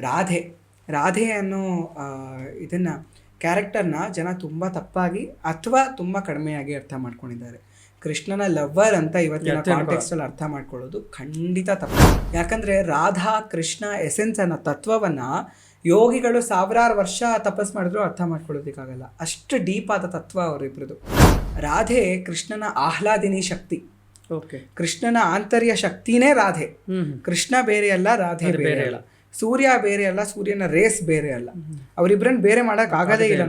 ರಾಧೆ ರಾಧೆ ಅನ್ನೋ ಇದನ್ನು ಕ್ಯಾರೆಕ್ಟರ್ನ ಜನ ತುಂಬ ತಪ್ಪಾಗಿ ಅಥವಾ ತುಂಬ ಕಡಿಮೆಯಾಗಿ ಅರ್ಥ ಮಾಡ್ಕೊಂಡಿದ್ದಾರೆ. ಕೃಷ್ಣನ ಲವ್ವರ್ ಅಂತ ಇವತ್ತಿನ ಕಾಂಟೆಕ್ಸ್ಟಲ್ಲಿ ಅರ್ಥ ಮಾಡ್ಕೊಳ್ಳೋದು ಖಂಡಿತ ತಪ್ಪು. ಯಾಕಂದರೆ ರಾಧಾ ಕೃಷ್ಣ ಎಸೆನ್ಸ್ ಅನ್ನೋ ತತ್ವವನ್ನು ಯೋಗಿಗಳು ಸಾವಿರಾರು ವರ್ಷ ತಪಸ್ ಮಾಡಿದ್ರು ಅರ್ಥ ಮಾಡ್ಕೊಳ್ಳೋದಕ್ಕಾಗಲ್ಲ. ಅಷ್ಟು ಡೀಪ್ ಆದ ತತ್ವ ಅವರಿಬ್ರದ್ದು. ರಾಧೆ ಕೃಷ್ಣನ ಆಹ್ಲಾದಿನಿ ಶಕ್ತಿ. ಓಕೆ, ಕೃಷ್ಣನ ಆಂತರ್ಯ ಶಕ್ತಿನೇ ರಾಧೆ. ಕೃಷ್ಣ ಬೇರೆ ಅಲ್ಲ, ರಾಧೆ ಬೇರೆ ಅಲ್ಲ. ಸೂರ್ಯ ಬೇರೆ ಅಲ್ಲ, ಸೂರ್ಯನ ರೇಸ್ ಬೇರೆ ಅಲ್ಲ. ಅವರಿಬ್ಬರನ್ನ ಬೇರೆ ಮಾಡೋಕ್ಕಾಗೋದೇ ಇಲ್ಲ.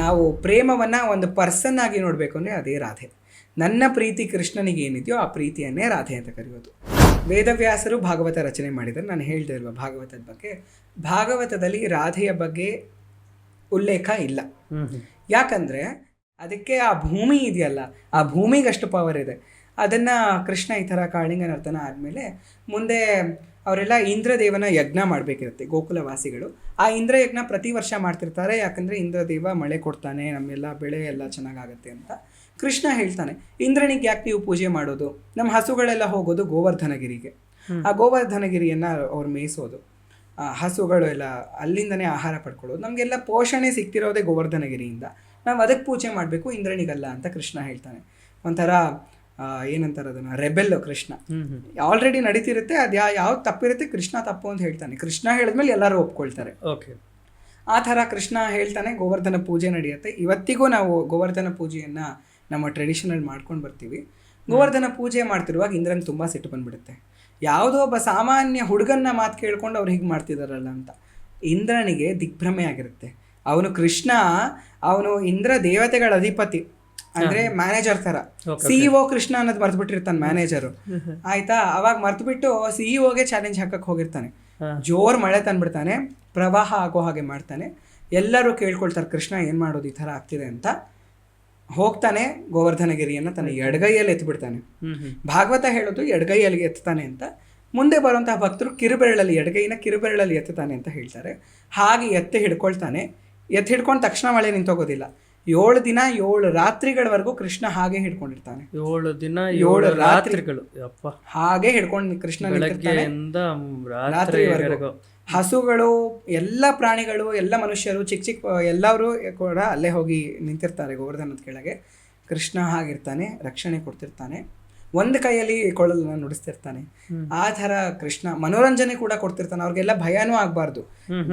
ನಾವು ಪ್ರೇಮವನ್ನು ಒಂದು ಪರ್ಸನ್ ಆಗಿ ನೋಡಬೇಕು ಅಂದರೆ ಅದೇ ರಾಧೆ. ನನ್ನ ಪ್ರೀತಿ ಕೃಷ್ಣನಿಗೆ ಏನಿದೆಯೋ ಆ ಪ್ರೀತಿಯನ್ನೇ ರಾಧೆ ಅಂತ ಕರೆಯೋದು. ವೇದವ್ಯಾಸರು ಭಾಗವತ ರಚನೆ ಮಾಡಿದ್ದಾರೆ. ನಾನು ಹೇಳ್ದೆ ಅಲ್ವಾ ಭಾಗವತದ ಬಗ್ಗೆ. ಭಾಗವತದಲ್ಲಿ ರಾಧೆಯ ಬಗ್ಗೆ ಉಲ್ಲೇಖ ಇಲ್ಲ. ಯಾಕಂದರೆ ಅದಕ್ಕೆ ಆ ಭೂಮಿ ಇದೆಯಲ್ಲ, ಆ ಭೂಮಿಗಷ್ಟು ಪವರ್ ಇದೆ. ಅದನ್ನು ಕೃಷ್ಣ ಈ ಥರ ಕಾಳಿಂಗ ನರ್ತನ ಆದಮೇಲೆ ಮುಂದೆ ಅವರೆಲ್ಲ ಇಂದ್ರದೇವನ ಯಜ್ಞ ಮಾಡಬೇಕಿರುತ್ತೆ ಗೋಕುಲವಾಸಿಗಳು. ಆ ಇಂದ್ರಯಜ್ಞ ಪ್ರತಿ ವರ್ಷ ಮಾಡ್ತಿರ್ತಾರೆ. ಯಾಕಂದರೆ ಇಂದ್ರದೇವ ಮಳೆ ಕೊಡ್ತಾನೆ, ನಮ್ಮೆಲ್ಲ ಬೆಳೆ ಎಲ್ಲ ಚೆನ್ನಾಗಾಗತ್ತೆ ಅಂತ. ಕೃಷ್ಣ ಹೇಳ್ತಾನೆ, ಇಂದ್ರನಿಗೆ ಯಾಕೆ ನೀವು ಪೂಜೆ ಮಾಡೋದು? ನಮ್ಮ ಹಸುಗಳೆಲ್ಲ ಹೋಗೋದು ಗೋವರ್ಧನಗಿರಿಗೆ. ಆ ಗೋವರ್ಧನಗಿರಿಯನ್ನು ಅವ್ರು ಮೇಯಿಸೋದು, ಹಸುಗಳು ಎಲ್ಲ ಅಲ್ಲಿಂದನೇ ಆಹಾರ ಪಡ್ಕೊಳ್ಳೋದು. ನಮಗೆಲ್ಲ ಪೋಷಣೆ ಸಿಗ್ತಿರೋದೇ ಗೋವರ್ಧನಗಿರಿಯಿಂದ. ನಾವು ಅದಕ್ಕೆ ಪೂಜೆ ಮಾಡಬೇಕು, ಇಂದ್ರನಿಗಲ್ಲ ಅಂತ ಕೃಷ್ಣ ಹೇಳ್ತಾನೆ. ಒಂಥರ ಏನಂತಾರೆ ಅದನ್ನು, ರೆಬೆಲ್ಲು ಕೃಷ್ಣ. ಆಲ್ರೆಡಿ ನಡೀತಿರುತ್ತೆ, ಅದು ಯಾವ್ದು ತಪ್ಪಿರುತ್ತೆ ಕೃಷ್ಣ ತಪ್ಪು ಅಂತ ಹೇಳ್ತಾನೆ. ಕೃಷ್ಣ ಹೇಳಿದ್ಮೇಲೆ ಎಲ್ಲರೂ ಒಪ್ಕೊಳ್ತಾರೆ. ಓಕೆ, ಆ ಥರ ಕೃಷ್ಣ ಹೇಳ್ತಾನೆ, ಗೋವರ್ಧನ ಪೂಜೆ ನಡೆಯುತ್ತೆ. ಇವತ್ತಿಗೂ ನಾವು ಗೋವರ್ಧನ ಪೂಜೆಯನ್ನು ನಮ್ಮ ಟ್ರೆಡಿಷನಲ್ಲಿ ಮಾಡ್ಕೊಂಡು ಬರ್ತೀವಿ. ಗೋವರ್ಧನ ಪೂಜೆ ಮಾಡ್ತಿರುವಾಗ ಇಂದ್ರನ್ ತುಂಬ ಸಿಟ್ಟು ಬಂದುಬಿಡುತ್ತೆ. ಯಾವುದೋ ಒಬ್ಬ ಸಾಮಾನ್ಯ ಹುಡುಗನ್ನ ಮಾತು ಕೇಳ್ಕೊಂಡು ಅವ್ರು ಹೀಗೆ ಮಾಡ್ತಿದ್ದಾರಲ್ಲ ಅಂತ. ಇಂದ್ರನಿಗೆ ದಿಗ್ಭ್ರಮೆ ಆಗಿರುತ್ತೆ. ಅವನು ಕೃಷ್ಣ, ಅವನು ಇಂದ್ರ ದೇವತೆಗಳ ಅಧಿಪತಿ, ಅಂದರೆ ಮ್ಯಾನೇಜರ್ ಥರ. CEO ಕೃಷ್ಣ ಅನ್ನೋದು ಮರ್ತ್ಬಿಟ್ಟಿರ್ತಾನೆ ಮ್ಯಾನೇಜರು, ಆಯಿತಾ? ಅವಾಗ ಮರ್ತ್ಬಿಟ್ಟು CEOಗೆ ಚಾಲೆಂಜ್ ಹಾಕಕ್ಕೆ ಹೋಗಿರ್ತಾನೆ. ಜೋರು ಮಳೆ ತಂದುಬಿಡ್ತಾನೆ, ಪ್ರವಾಹ ಆಗೋ ಹಾಗೆ ಮಾಡ್ತಾನೆ. ಎಲ್ಲರೂ ಕೇಳ್ಕೊಳ್ತಾರೆ ಕೃಷ್ಣ ಏನು ಮಾಡೋದು, ಈ ಥರ ಆಗ್ತಿದೆ ಅಂತ. ಹೋಗ್ತಾನೆ, ಗೋವರ್ಧನಗಿರಿಯನ್ನು ತನ್ನ ಎಡಗೈಯಲ್ಲಿ ಎತ್ತಿಬಿಡ್ತಾನೆ. ಭಾಗವತ ಹೇಳೋದು ಎಡಗೈಯಲ್ಲಿ ಎತ್ತಾನೆ ಅಂತ. ಮುಂದೆ ಬರುವಂತಹ ಭಕ್ತರು ಕಿರುಬೆರಳಲ್ಲಿ, ಎಡಗೈನ ಕಿರುಬೆರಳಲ್ಲಿ ಎತ್ತಾನೆ ಅಂತ ಹೇಳ್ತಾರೆ. ಹಾಗೆ ಎತ್ತಿ ಹಿಡ್ಕೊಳ್ತಾನೆ. ಎತ್ತಿ ಹಿಡ್ಕೊಂಡು ತಕ್ಷಣ ಮಳೆ ನಿಂತೋಗೋದಿಲ್ಲ. 7 ದಿನ 7 ರಾತ್ರಿಗಳವರೆಗೂ ಕೃಷ್ಣ ಹಾಗೆ ಹಿಡ್ಕೊಂಡಿರ್ತಾನೆ. 7 ದಿನ 7 ರಾತ್ರಿಗಳು ಹಾಗೆ ಹಿಡ್ಕೊಂಡು ಕೃಷ್ಣ ರಾತ್ರಿವರೆಗೂ. ಹಸುಗಳು, ಎಲ್ಲ ಪ್ರಾಣಿಗಳು, ಎಲ್ಲ ಮನುಷ್ಯರು, ಚಿಕ್ಕ ಚಿಕ್ಕ ಎಲ್ಲರೂ ಕೂಡ ಅಲ್ಲೇ ಹೋಗಿ ನಿಂತಿರ್ತಾರೆ ಗೋವರ್ಧನದ ಕೆಳಗೆ. ಕೃಷ್ಣ ಹಾಗಿರ್ತಾನೆ, ರಕ್ಷಣೆ ಕೊಡ್ತಿರ್ತಾನೆ. ಒಂದು ಕೈಯಲ್ಲಿ ಕೊಳಲನ್ನ ನುಡಿಸ್ತಿರ್ತಾನೆ. ಆ ಥರ ಕೃಷ್ಣ ಮನೋರಂಜನೆ ಕೂಡ ಕೊಡ್ತಿರ್ತಾನೆ. ಅವ್ರಿಗೆಲ್ಲ ಭಯನೂ ಆಗಬಾರ್ದು.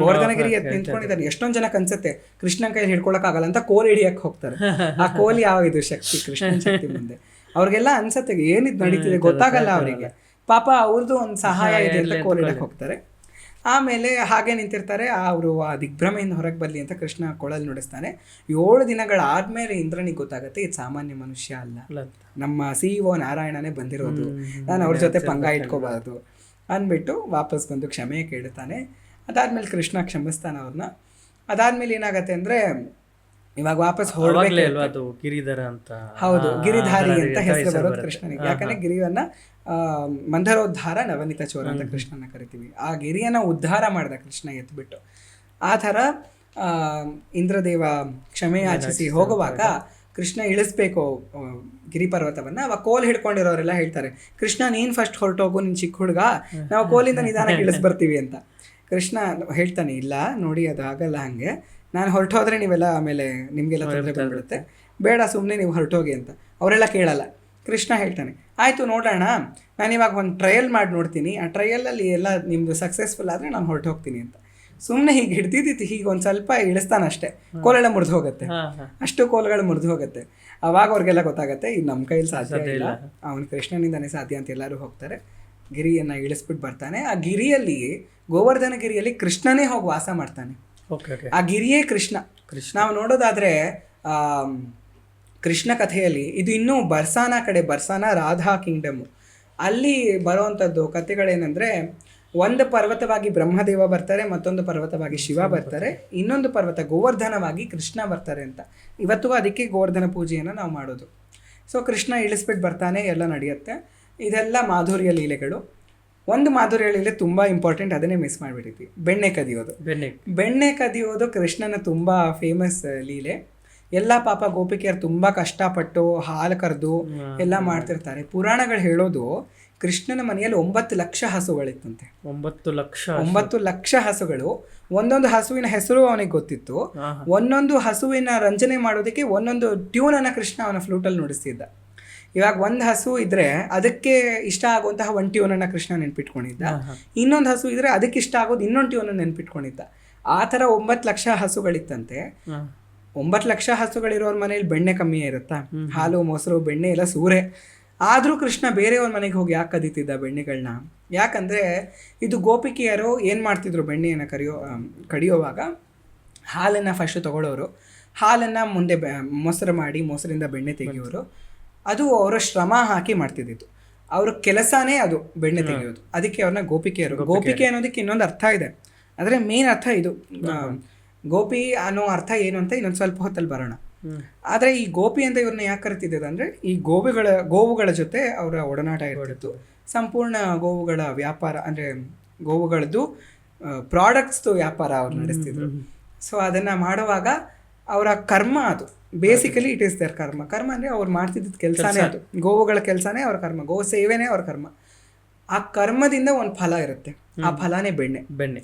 ಗೋವರ್ಧನಗಿರಿ ನಿಂತ್ಕೊಂಡಿದ್ದಾನೆ. ಎಷ್ಟೊಂದು ಜನಕ್ಕೆ ಅನ್ಸುತ್ತೆ ಕೃಷ್ಣನ ಕೈಯಲ್ಲಿ ಹಿಡ್ಕೊಳಕ್ಕಾಗಲ್ಲ ಅಂತ ಕೋಲ್ ಹಿಡಿಯಕ್ಕೆ ಹೋಗ್ತಾರೆ. ಆ ಕೋಲ್ ಯಾವಿದು ಶಕ್ತಿ, ಕೃಷ್ಣನ ಶಕ್ತಿ ಮುಂದೆ ಅವ್ರಿಗೆಲ್ಲ ಅನ್ಸತ್ತೆ ಏನಿದ್ ನಡೀತಿದೆ ಗೊತ್ತಾಗಲ್ಲ ಅವರಿಗೆ. ಪಾಪ ಅವ್ರದ್ದು ಒಂದು ಸಹಾಯ ಇದೆ ಅಂತ ಕೋಲ್ ಹಿಡಕ್ಕೆ ಹೋಗ್ತಾರೆ. ಆಮೇಲೆ ಹಾಗೆ ನಿಂತಿರ್ತಾರೆ. ಅವರು ಆ ದಿಗ್ಭ್ರಮೆಯಿಂದ ಹೊರಗೆ ಬರಲಿ ಅಂತ ಕೃಷ್ಣ ಕೊಳಲು ನುಡಿಸ್ತಾನೆ. 7 ದಿನಗಳಾದ್ಮೇಲೆ ಇಂದ್ರನಿಗೆ ಗೊತ್ತಾಗುತ್ತೆ ಇದು ಸಾಮಾನ್ಯ ಮನುಷ್ಯ ಅಲ್ಲ, ನಮ್ಮ CEO ನಾರಾಯಣನೇ ಬಂದಿರೋದು, ನಾನು ಅವ್ರ ಜೊತೆ ಪಂಗ ಇಟ್ಕೋಬಾರ್ದು ಅಂದ್ಬಿಟ್ಟು ವಾಪಸ್ ಬಂದು ಕ್ಷಮೆ ಕೇಳ್ತಾನೆ. ಅದಾದ್ಮೇಲೆ ಕೃಷ್ಣ ಕ್ಷಮಿಸ್ತಾನೆ ಅವ್ರನ್ನ. ಅದಾದ್ಮೇಲೆ ಏನಾಗತ್ತೆ ಅಂದರೆ ಇವಾಗ ವಾಪಸ್ ಹೊರಡಬೇಕು. ಗಿರಿಧರ ಅಂತ, ಹೌದು, ಗಿರಿಧಾರಿ ಅಂತ ಹೆಸರು ಬರೋದು ಕೃಷ್ಣನಿಗೆ. ಯಾಕಂದ್ರೆ ಗಿರಿಯನ್ನ ಮಂದರೋದ್ಧಾರ ನವನಿತ ಚೋರ ಅಂತ ಕೃಷ್ಣನ ಕರಿತೀವಿ. ಆ ಗಿರಿಯನ್ನ ಉದ್ಧಾರ ಮಾಡ್ದ ಕೃಷ್ಣ ಎತ್ಬಿಟ್ಟು. ಆ ಥರ ಇಂದ್ರದೇವ ಕ್ಷಮೆ ಯಾಚಿಸಿ ಹೋಗುವಾಗ ಕೃಷ್ಣ ಇಳಿಸ್ಬೇಕು ಗಿರಿಪರ್ವತವನ್ನು. ಅವಾಗ ಕೋಲ್ ಹಿಡ್ಕೊಂಡಿರೋರೆಲ್ಲ ಹೇಳ್ತಾರೆ, ಕೃಷ್ಣ ನೀನು ಫಸ್ಟ್ ಹೊರಟೋಗು, ನೀನು ಚಿಕ್ಕ ಹುಡುಗ, ನಾವು ಕೋಲಿಂದ ನಿಧಾನಕ್ಕೆ ಇಳಿಸ್ಬರ್ತೀವಿ ಅಂತ. ಕೃಷ್ಣ ಹೇಳ್ತಾನೆ, ಇಲ್ಲ ನೋಡಿ ಅದು ಆಗಲ್ಲ, ಹಾಗೆ ನಾನು ಹೊರಟೋದ್ರೆ ನೀವೆಲ್ಲ ಆಮೇಲೆ ನಿಮಗೆಲ್ಲ ತೊಂದರೆ ಬಂದ್ಬಿಡುತ್ತೆ, ಬೇಡ ಸುಮ್ಮನೆ ನೀವು ಹೊರಟೋಗಿ ಅಂತ. ಅವರೆಲ್ಲ ಕೇಳಲ್ಲ. ಕೃಷ್ಣ ಹೇಳ್ತಾನೆ, ಆಯಿತು ನೋಡೋಣ, ನಾನಿವಾಗ ಒಂದು ಟ್ರಯಲ್ ಮಾಡಿ ನೋಡ್ತೀನಿ, ಆ ಟ್ರಯಲಲ್ಲಿ ಎಲ್ಲ ನಿಮ್ಮದು ಸಕ್ಸಸ್ಫುಲ್ ಆದರೆ ನಾನು ಹೊರಟೋಗ್ತೀನಿ ಅಂತ. ಸುಮ್ಮನೆ ಹೀಗೆ ಹಿಡ್ದಿದ್ದು ಹೀಗೆ ಒಂದು ಸ್ವಲ್ಪ ಇಳಿಸ್ತಾನಷ್ಟೇ, ಕೋಲೆಲ್ಲ ಮುರಿದು ಹೋಗುತ್ತೆ. ಅಷ್ಟು ಕೋಲುಗಳು ಮುರಿದು ಹೋಗುತ್ತೆ. ಅವಾಗ ಅವ್ರಿಗೆಲ್ಲ ಗೊತ್ತಾಗುತ್ತೆ ಇದು ನಮ್ಮ ಕೈಯಲ್ಲಿ ಸಾಧ್ಯ ಇಲ್ಲ, ಅವನು ಕೃಷ್ಣನಿಂದನೇ ಸಾಧ್ಯ ಅಂತ ಎಲ್ಲರೂ ಹೋಗ್ತಾರೆ. ಗಿರಿಯನ್ನು ಇಳಿಸ್ಬಿಟ್ಟು ಬರ್ತಾನೆ. ಆ ಗಿರಿಯಲ್ಲಿ, ಗೋವರ್ಧನ ಗಿರಿಯಲ್ಲಿ ಕೃಷ್ಣನೇ ಹೋಗಿ ವಾಸ ಮಾಡ್ತಾನೆ. ಆ ಗಿರಿಯೇ ಕೃಷ್ಣ. ನಾವು ನೋಡೋದಾದರೆ ಕೃಷ್ಣ ಕಥೆಯಲ್ಲಿ ಇದು ಇನ್ನೂ ಬರ್ಸಾನ ಕಡೆ, ಬರ್ಸಾನ ರಾಧಾ ಕಿಂಗ್ಡಮ್ಮು, ಅಲ್ಲಿ ಬರೋವಂಥದ್ದು ಕಥೆಗಳೇನೆಂದರೆ, ಒಂದು ಪರ್ವತವಾಗಿ ಬ್ರಹ್ಮದೇವ ಬರ್ತಾರೆ, ಮತ್ತೊಂದು ಪರ್ವತವಾಗಿ ಶಿವ ಬರ್ತಾರೆ, ಇನ್ನೊಂದು ಪರ್ವತ ಗೋವರ್ಧನವಾಗಿ ಕೃಷ್ಣ ಬರ್ತಾರೆ ಅಂತ. ಇವತ್ತಿಗೂ ಅದಕ್ಕೆ ಗೋವರ್ಧನ ಪೂಜೆಯನ್ನು ನಾವು ಮಾಡೋದು. ಸೊ ಕೃಷ್ಣ ಇಳಿಸ್ಬಿಟ್ಟು ಬರ್ತಾನೆ, ಎಲ್ಲ ನಡೆಯುತ್ತೆ. ಇದೆಲ್ಲ ಮಾಧುರ್ಯ ಲೀಲೆಗಳು. ಒಂದು ಮಾಧುರ್ಯ ಲೀಲೆ ತುಂಬ ಇಂಪಾರ್ಟೆಂಟ್, ಅದನ್ನೇ ಮಿಸ್ ಮಾಡಿಬಿಟ್ಟಿದ್ವಿ, ಬೆಣ್ಣೆ ಕದಿಯೋದು. ಬೆಣ್ಣೆ ಕದಿಯೋದು ಕೃಷ್ಣನ ತುಂಬ ಫೇಮಸ್ ಲೀಲೆ. ಎಲ್ಲ ಪಾಪ ಗೋಪಿಕೆಯರು ತುಂಬ ಕಷ್ಟಪಟ್ಟು ಹಾಲು ಕರೆದು ಎಲ್ಲ ಮಾಡ್ತಿರ್ತಾರೆ. ಪುರಾಣಗಳು ಹೇಳೋದು ಕೃಷ್ಣನ ಮನೆಯಲ್ಲಿ 9 ಲಕ್ಷ ಹಸುಗಳಿತ್ತಂತೆ. 9 ಲಕ್ಷ ಹಸುಗಳು. ಒಂದೊಂದು ಹಸುವಿನ ಹೆಸರು ಅವನಿಗೆ ಗೊತ್ತಿತ್ತು. ಒಂದೊಂದು ಹಸುವಿನ ರಂಜನೆ ಮಾಡೋದಕ್ಕೆ ಒಂದೊಂದು ಟ್ಯೂನನ್ನು ಕೃಷ್ಣ ಅವನ ಫ್ಲೂಟಲ್ಲಿ ನುಡಿಸ್ತಿದ್ದ. ಇವಾಗ ಒಂದು ಹಸು ಇದ್ರೆ ಅದಕ್ಕೆ ಇಷ್ಟ ಆಗುವಂತಹ ಒಂದು ಟ್ಯೂನನ್ನು ಕೃಷ್ಣ ನೆನ್ಪಿಟ್ಕೊಂಡಿದ್ದ. ಇನ್ನೊಂದು ಹಸು ಇದ್ರೆ ಅದಕ್ಕೆ ಇಷ್ಟ ಆಗೋದು ಇನ್ನೊಂದು ಟ್ಯೂನನ್ನು ನೆನ್ಪಿಟ್ಕೊಂಡಿದ್ದ. ಆ ಥರ 9 ಲಕ್ಷ ಹಸುಗಳಿತ್ತಂತೆ. 9 ಲಕ್ಷ ಹಸುಗಳಿರೋರ ಮನೇಲಿ ಬೆಣ್ಣೆ ಕಮ್ಮಿಯೇ ಇರುತ್ತಾ? ಹಾಲು, ಮೊಸರು, ಬೆಣ್ಣೆ ಎಲ್ಲ ಸೂರೆ. ಆದರೂ ಕೃಷ್ಣ ಬೇರೆಯವ್ರ ಮನೆಗೆ ಹೋಗಿ ಯಾಕೆ ಕದೀತಿದ್ದ ಬೆಣ್ಣೆಗಳನ್ನ? ಯಾಕಂದರೆ ಇದು ಗೋಪಿಕೆಯರು ಏನು ಮಾಡ್ತಿದ್ರು, ಬೆಣ್ಣೆಯನ್ನು ಕಡಿಯೋವಾಗ ಹಾಲನ್ನು ಫಸ್ಟು ತಗೊಳ್ಳೋರು, ಹಾಲನ್ನು ಮುಂದೆ ಮೊಸರು ಮಾಡಿ ಮೊಸರಿಂದ ಬೆಣ್ಣೆ ತೆಗೆಯೋರು. ಅದು ಅವರ ಶ್ರಮ ಹಾಕಿ ಮಾಡ್ತಿದ್ದಿತ್ತು. ಅವ್ರ ಕೆಲಸನೇ ಅದು ಬೆಣ್ಣೆ ತೆಗೆಯೋದು. ಅದಕ್ಕೆ ಅವ್ರನ್ನ ಗೋಪಿಕೆಯರು. ಗೋಪಿಕೆ ಅನ್ನೋದಕ್ಕೆ ಇನ್ನೊಂದು ಅರ್ಥ ಇದೆ, ಅಂದರೆ ಮೇನ್ ಅರ್ಥ ಇದು. ಗೋಪಿ ಅನ್ನೋ ಅರ್ಥ ಏನು ಅಂತ ಇನ್ನೊಂದು ಸ್ವಲ್ಪ ಹೊತ್ತಲ್ಲಿ ಬರೋಣ. ಆದರೆ ಈ ಗೋಪಿ ಅಂತ ಇವ್ರನ್ನ ಯಾಕೆ ಕರಿತಿದ್ದ ಅಂದರೆ ಈ ಗೋವುಗಳ ಜೊತೆ ಅವರ ಒಡನಾಟ ಇರ್ತಿತ್ತು. ಸಂಪೂರ್ಣ ಗೋವುಗಳ ವ್ಯಾಪಾರ, ಅಂದರೆ ಗೋವುಗಳದ್ದು ಪ್ರಾಡಕ್ಟ್ಸ್ದು ವ್ಯಾಪಾರ ಅವ್ರು ನಡೆಸ್ತಿದ್ರು. ಸೊ ಅದನ್ನು ಮಾಡುವಾಗ ಅವರ ಕರ್ಮ ಅದು. ಬೇಸಿಕಲಿ ಇಟ್ ಈಸ್ ದರ್ ಕರ್ಮ. ಕರ್ಮ ಅಂದರೆ ಅವ್ರು ಮಾಡ್ತಿದ್ದ ಕೆಲಸನೇ ಅದು. ಗೋವುಗಳ ಕೆಲಸನೇ ಅವ್ರ ಕರ್ಮ, ಗೋ ಸೇವೆನೇ ಅವ್ರ ಕರ್ಮ. ಆ ಕರ್ಮದಿಂದ ಒಂದು ಫಲ ಇರುತ್ತೆ, ಆ ಫಲನೇ ಬೆಣ್ಣೆ.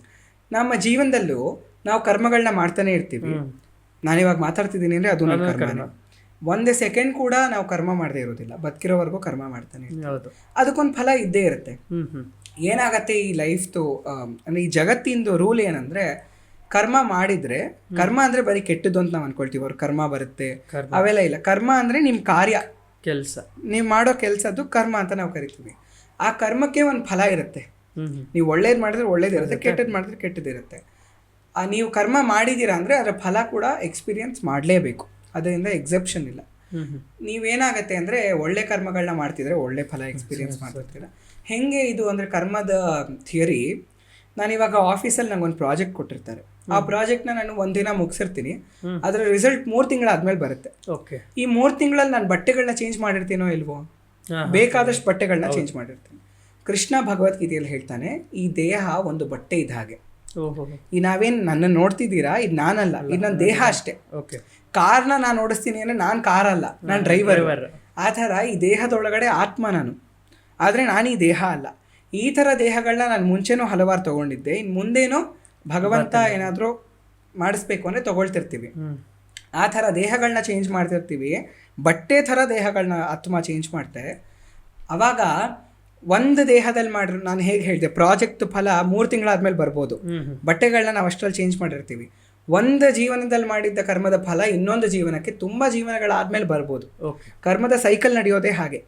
ನಮ್ಮ ಜೀವನದಲ್ಲೂ ನಾವು ಕರ್ಮಗಳನ್ನ ಮಾಡ್ತಾನೆ ಇರ್ತೀವಿ. ನಾನಿವಾಗ ಮಾತಾಡ್ತಿದ್ದೀನಿ ಅಂದರೆ ಅದು ನನ್ನ ಕರ್ಮ. ಒಂದೇ ಸೆಕೆಂಡ್ ಕೂಡ ನಾವು ಕರ್ಮ ಮಾಡದೇ ಇರೋದಿಲ್ಲ, ಬದುಕಿರೋವರೆಗೂ ಕರ್ಮ ಮಾಡ್ತಾನೆ. ಅದಕ್ಕೊಂದು ಫಲ ಇದ್ದೇ ಇರುತ್ತೆ. ಏನಾಗತ್ತೆ ಈ ಲೈಫ್ದು, ಅಂದರೆ ಈ ಜಗತ್ತಿಂದು ರೂಲ್ ಏನಂದರೆ, ಕರ್ಮ ಮಾಡಿದರೆ, ಕರ್ಮ ಅಂದರೆ ಬರೀ ಕೆಟ್ಟದ್ದು ಅಂತ ನಾವು ಅನ್ಕೊಳ್ತೀವಿ. ಅವ್ರ ಕರ್ಮ ಬರುತ್ತೆ ಅವೆಲ್ಲ ಇಲ್ಲ. ಕರ್ಮ ಅಂದರೆ ನಿಮ್ಮ ಕಾರ್ಯ, ಕೆಲಸ, ನೀವು ಮಾಡೋ ಕೆಲಸದ್ದು ಕರ್ಮ ಅಂತ ನಾವು ಕರಿತೀವಿ. ಆ ಕರ್ಮಕ್ಕೆ ಒಂದು ಫಲ ಇರುತ್ತೆ. ನೀವು ಒಳ್ಳೇದು ಮಾಡಿದ್ರೆ ಒಳ್ಳೇದಿರುತ್ತೆ, ಕೆಟ್ಟದ್ದು ಮಾಡಿದ್ರೆ ಕೆಟ್ಟದಿರುತ್ತೆ. ನೀವು ಕರ್ಮ ಮಾಡಿದ್ದೀರಾ ಅಂದರೆ ಅದರ ಫಲ ಕೂಡ ಎಕ್ಸ್ಪೀರಿಯನ್ಸ್ ಮಾಡಲೇಬೇಕು, ಅದರಿಂದ ಎಕ್ಸೆಪ್ಷನ್ ಇಲ್ಲ. ನೀವೇನಾಗತ್ತೆ ಅಂದರೆ ಒಳ್ಳೆ ಕರ್ಮಗಳನ್ನ ಮಾಡ್ತಿದ್ರೆ ಒಳ್ಳೆ ಫಲ ಎಕ್ಸ್ಪೀರಿಯನ್ಸ್ ಮಾಡ್ತಿರ್ತೀರ. ಹೆಂಗೆ ಇದು ಅಂದರೆ ಕರ್ಮದ ಥಿಯರಿ, ನಾನಿವಾಗ ಆಫೀಸಲ್ಲಿ ನಂಗೆ ಒಂದು ಪ್ರಾಜೆಕ್ಟ್ ಕೊಟ್ಟಿರ್ತಾರೆ. ಆ ಪ್ರಾಜೆಕ್ಟ್ನ ನಾನು ಒಂದಿನ ಮುಗಿಸಿರ್ತೀನಿ, ಅದರ ರಿಸಲ್ಟ್ 3 ತಿಂಗಳಾದ್ಮೇಲೆ ಬರುತ್ತೆ. ಈ 3 ತಿಂಗಳಲ್ಲಿ ನಾನು ಬಟ್ಟೆಗಳನ್ನ ಚೇಂಜ್ ಮಾಡಿರ್ತೀನೋ ಇಲ್ವೋ? ಬೇಕಾದಷ್ಟು ಬಟ್ಟೆಗಳನ್ನ ಚೇಂಜ್ ಮಾಡಿರ್ತೀನಿ. ಕೃಷ್ಣ ಭಗವದ್ಗೀತೆಯಲ್ಲಿ ಹೇಳ್ತಾನೆ, ಈ ದೇಹ ಒಂದು ಬಟ್ಟೆ ಇದ್ದ ಹಾಗೆ. ಈ ನಾವೇನು ನನ್ನ ನೋಡ್ತಿದ್ದೀರಾ, ಇದು ನಾನಲ್ಲ, ಇದು ನನ್ನ ದೇಹ ಅಷ್ಟೇ. ಕಾರ್ನ ನಾನು ಓಡಿಸ್ತೀನಿ ಅಂದರೆ ನಾನು ಕಾರ್ ಅಲ್ಲ, ನಾನು ಡ್ರೈವರ್. ಆ ಥರ ಈ ದೇಹದೊಳಗಡೆ ಆತ್ಮ ನಾನು, ಆದರೆ ನಾನು ಈ ದೇಹ ಅಲ್ಲ. ಈ ಥರ ದೇಹಗಳನ್ನ ನಾನು ಮುಂಚೆನೂ ಹಲವಾರು ತೊಗೊಂಡಿದ್ದೆ. ಇನ್ನು ಮುಂದೇನೋ ಭಗವಂತ ಏನಾದರೂ ಮಾಡಿಸ್ಬೇಕು ಅಂದರೆ ತೊಗೊಳ್ತಿರ್ತೀವಿ. ಆ ಥರ ದೇಹಗಳನ್ನ ಚೇಂಜ್ ಮಾಡ್ತಿರ್ತೀವಿ. ಬಟ್ಟೆ ಥರ ದೇಹಗಳನ್ನ ಆತ್ಮ ಚೇಂಜ್ ಮಾಡ್ತಾರೆ. ಆವಾಗ ಒಂದು ದೇಹದಲ್ಲಿ ಮಾಡಿದ್ರು, ನಾನು ಹೇಗೆ ಹೇಳಿದೆ, ಪ್ರಾಜೆಕ್ಟ್ ಫಲ 3 ತಿಂಗಳಾದ್ಮೇಲೆ ಬರ್ಬೋದು. ಬಟ್ಟೆಗಳನ್ನ ನಾವು ಅಷ್ಟರಲ್ಲಿ ಚೇಂಜ್ ಮಾಡಿರ್ತೀವಿ. ಒಂದು ಜೀವನದಲ್ಲಿ ಮಾಡಿದ್ದ ಕರ್ಮದ ಫಲ ಇನ್ನೊಂದು ಜೀವನಕ್ಕೆ ತುಂಬ ಜೀವನಗಳಾದ್ಮೇಲೆ ಬರ್ಬೋದು. ಕರ್ಮದ ಸೈಕಲ್ ನಡೆಯೋದೇ ಹಾಗೆ.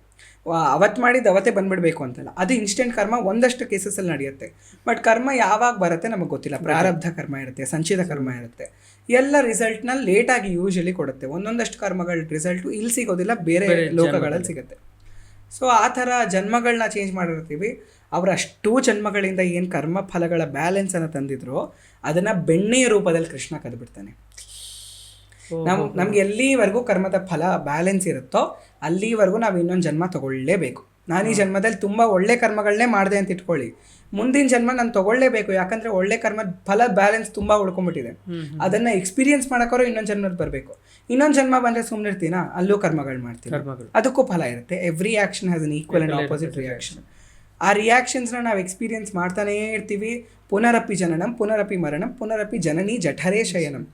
ಅವತ್ತು ಮಾಡಿದ್ದು ಅವತ್ತೇ ಬಂದ್ಬಿಡ್ಬೇಕು ಅಂತಲ್ಲ, ಅದು ಇನ್ಸ್ಟೆಂಟ್ ಕರ್ಮ ಒಂದಷ್ಟು ಕೇಸಸಲ್ಲಿ ನಡೆಯುತ್ತೆ. ಬಟ್ ಕರ್ಮ ಯಾವಾಗ ಬರುತ್ತೆ ನಮಗೆ ಗೊತ್ತಿಲ್ಲ. ಪ್ರಾರಬ್ಧ ಕರ್ಮ ಇರುತ್ತೆ, ಸಂಚಿತ ಕರ್ಮ ಇರುತ್ತೆ. ಎಲ್ಲ ರಿಸಲ್ಟ್ನಲ್ಲಿ ಲೇಟಾಗಿ ಯೂಶಲಿ ಕೊಡುತ್ತೆ. ಒಂದೊಂದಷ್ಟು ಕರ್ಮಗಳ ರಿಸಲ್ಟು ಇಲ್ಲಿ ಸಿಗೋದಿಲ್ಲ, ಬೇರೆ ಲೋಕಗಳಲ್ಲಿ ಸಿಗುತ್ತೆ. ಸೊ ಆ ಥರ ಜನ್ಮಗಳನ್ನ ಚೇಂಜ್ ಮಾಡಿರ್ತೀವಿ. ಅವರ ಅಷ್ಟೂ ಜನ್ಮಗಳಿಂದ ಏನು ಕರ್ಮ ಫಲಗಳ ಬ್ಯಾಲೆನ್ಸನ್ನು ತಂದಿದ್ರು ಅದನ್ನು ಬೆಣ್ಣೆಯ ರೂಪದಲ್ಲಿ ಕೃಷ್ಣ ಕದ್ಬಿಡ್ತಾನೆ. ನಮ್ಗೆ ಎಲ್ಲಿವರೆಗೂ ಕರ್ಮದ ಫಲ ಬ್ಯಾಲೆನ್ಸ್ ಇರುತ್ತೋ ಅಲ್ಲಿವರೆಗೂ ನಾವು ಇನ್ನೊಂದು ಜನ್ಮ ತಗೊಳ್ಳೇಬೇಕು. ನಾನು ಈ ಜನ್ಮದಲ್ಲಿ ತುಂಬ ಒಳ್ಳೆ ಕರ್ಮಗಳನ್ನೇ ಮಾಡಿದೆ ಅಂತ ಇಟ್ಕೊಳ್ಳಿ, ಮುಂದಿನ ಜನ್ಮ ನಾನು ತಗೊಳ್ಳೇಬೇಕು. ಯಾಕಂದರೆ ಒಳ್ಳೆ ಕರ್ಮದ ಫಲ ಬ್ಯಾಲೆನ್ಸ್ ತುಂಬ ಉಳ್ಕೊಂಡ್ಬಿಟ್ಟಿದೆ. ಅದನ್ನು ಎಕ್ಸ್ಪೀರಿಯನ್ಸ್ ಮಾಡೋಕ್ಕಾದ್ರೂ ಇನ್ನೊಂದು ಜನ್ಮದಲ್ಲಿ ಬರಬೇಕು. ಇನ್ನೊಂದು ಜನ್ಮ ಬಂದರೆ ಸುಮ್ಮನೆ ಇರ್ತೀನಾ, ಅಲ್ಲೂ ಕರ್ಮಗಳು ಮಾಡ್ತೀವಿ, ಅದಕ್ಕೂ ಫಲ ಇರುತ್ತೆ. Every action has an equal and opposite reaction. ಆ ರಿಯಾಕ್ಷನ್ಸ್ನ ನಾವು ಎಕ್ಸ್ಪೀರಿಯನ್ಸ್ ಮಾಡ್ತಾನೇ ಇರ್ತೀವಿ. ಪುನರಪಿ ಜನನಂ ಪುನರಪಿ ಮರಣಂ ಪುನರಪಿ ಜನನಿ ಜಠರೇ ಶಯನಂ.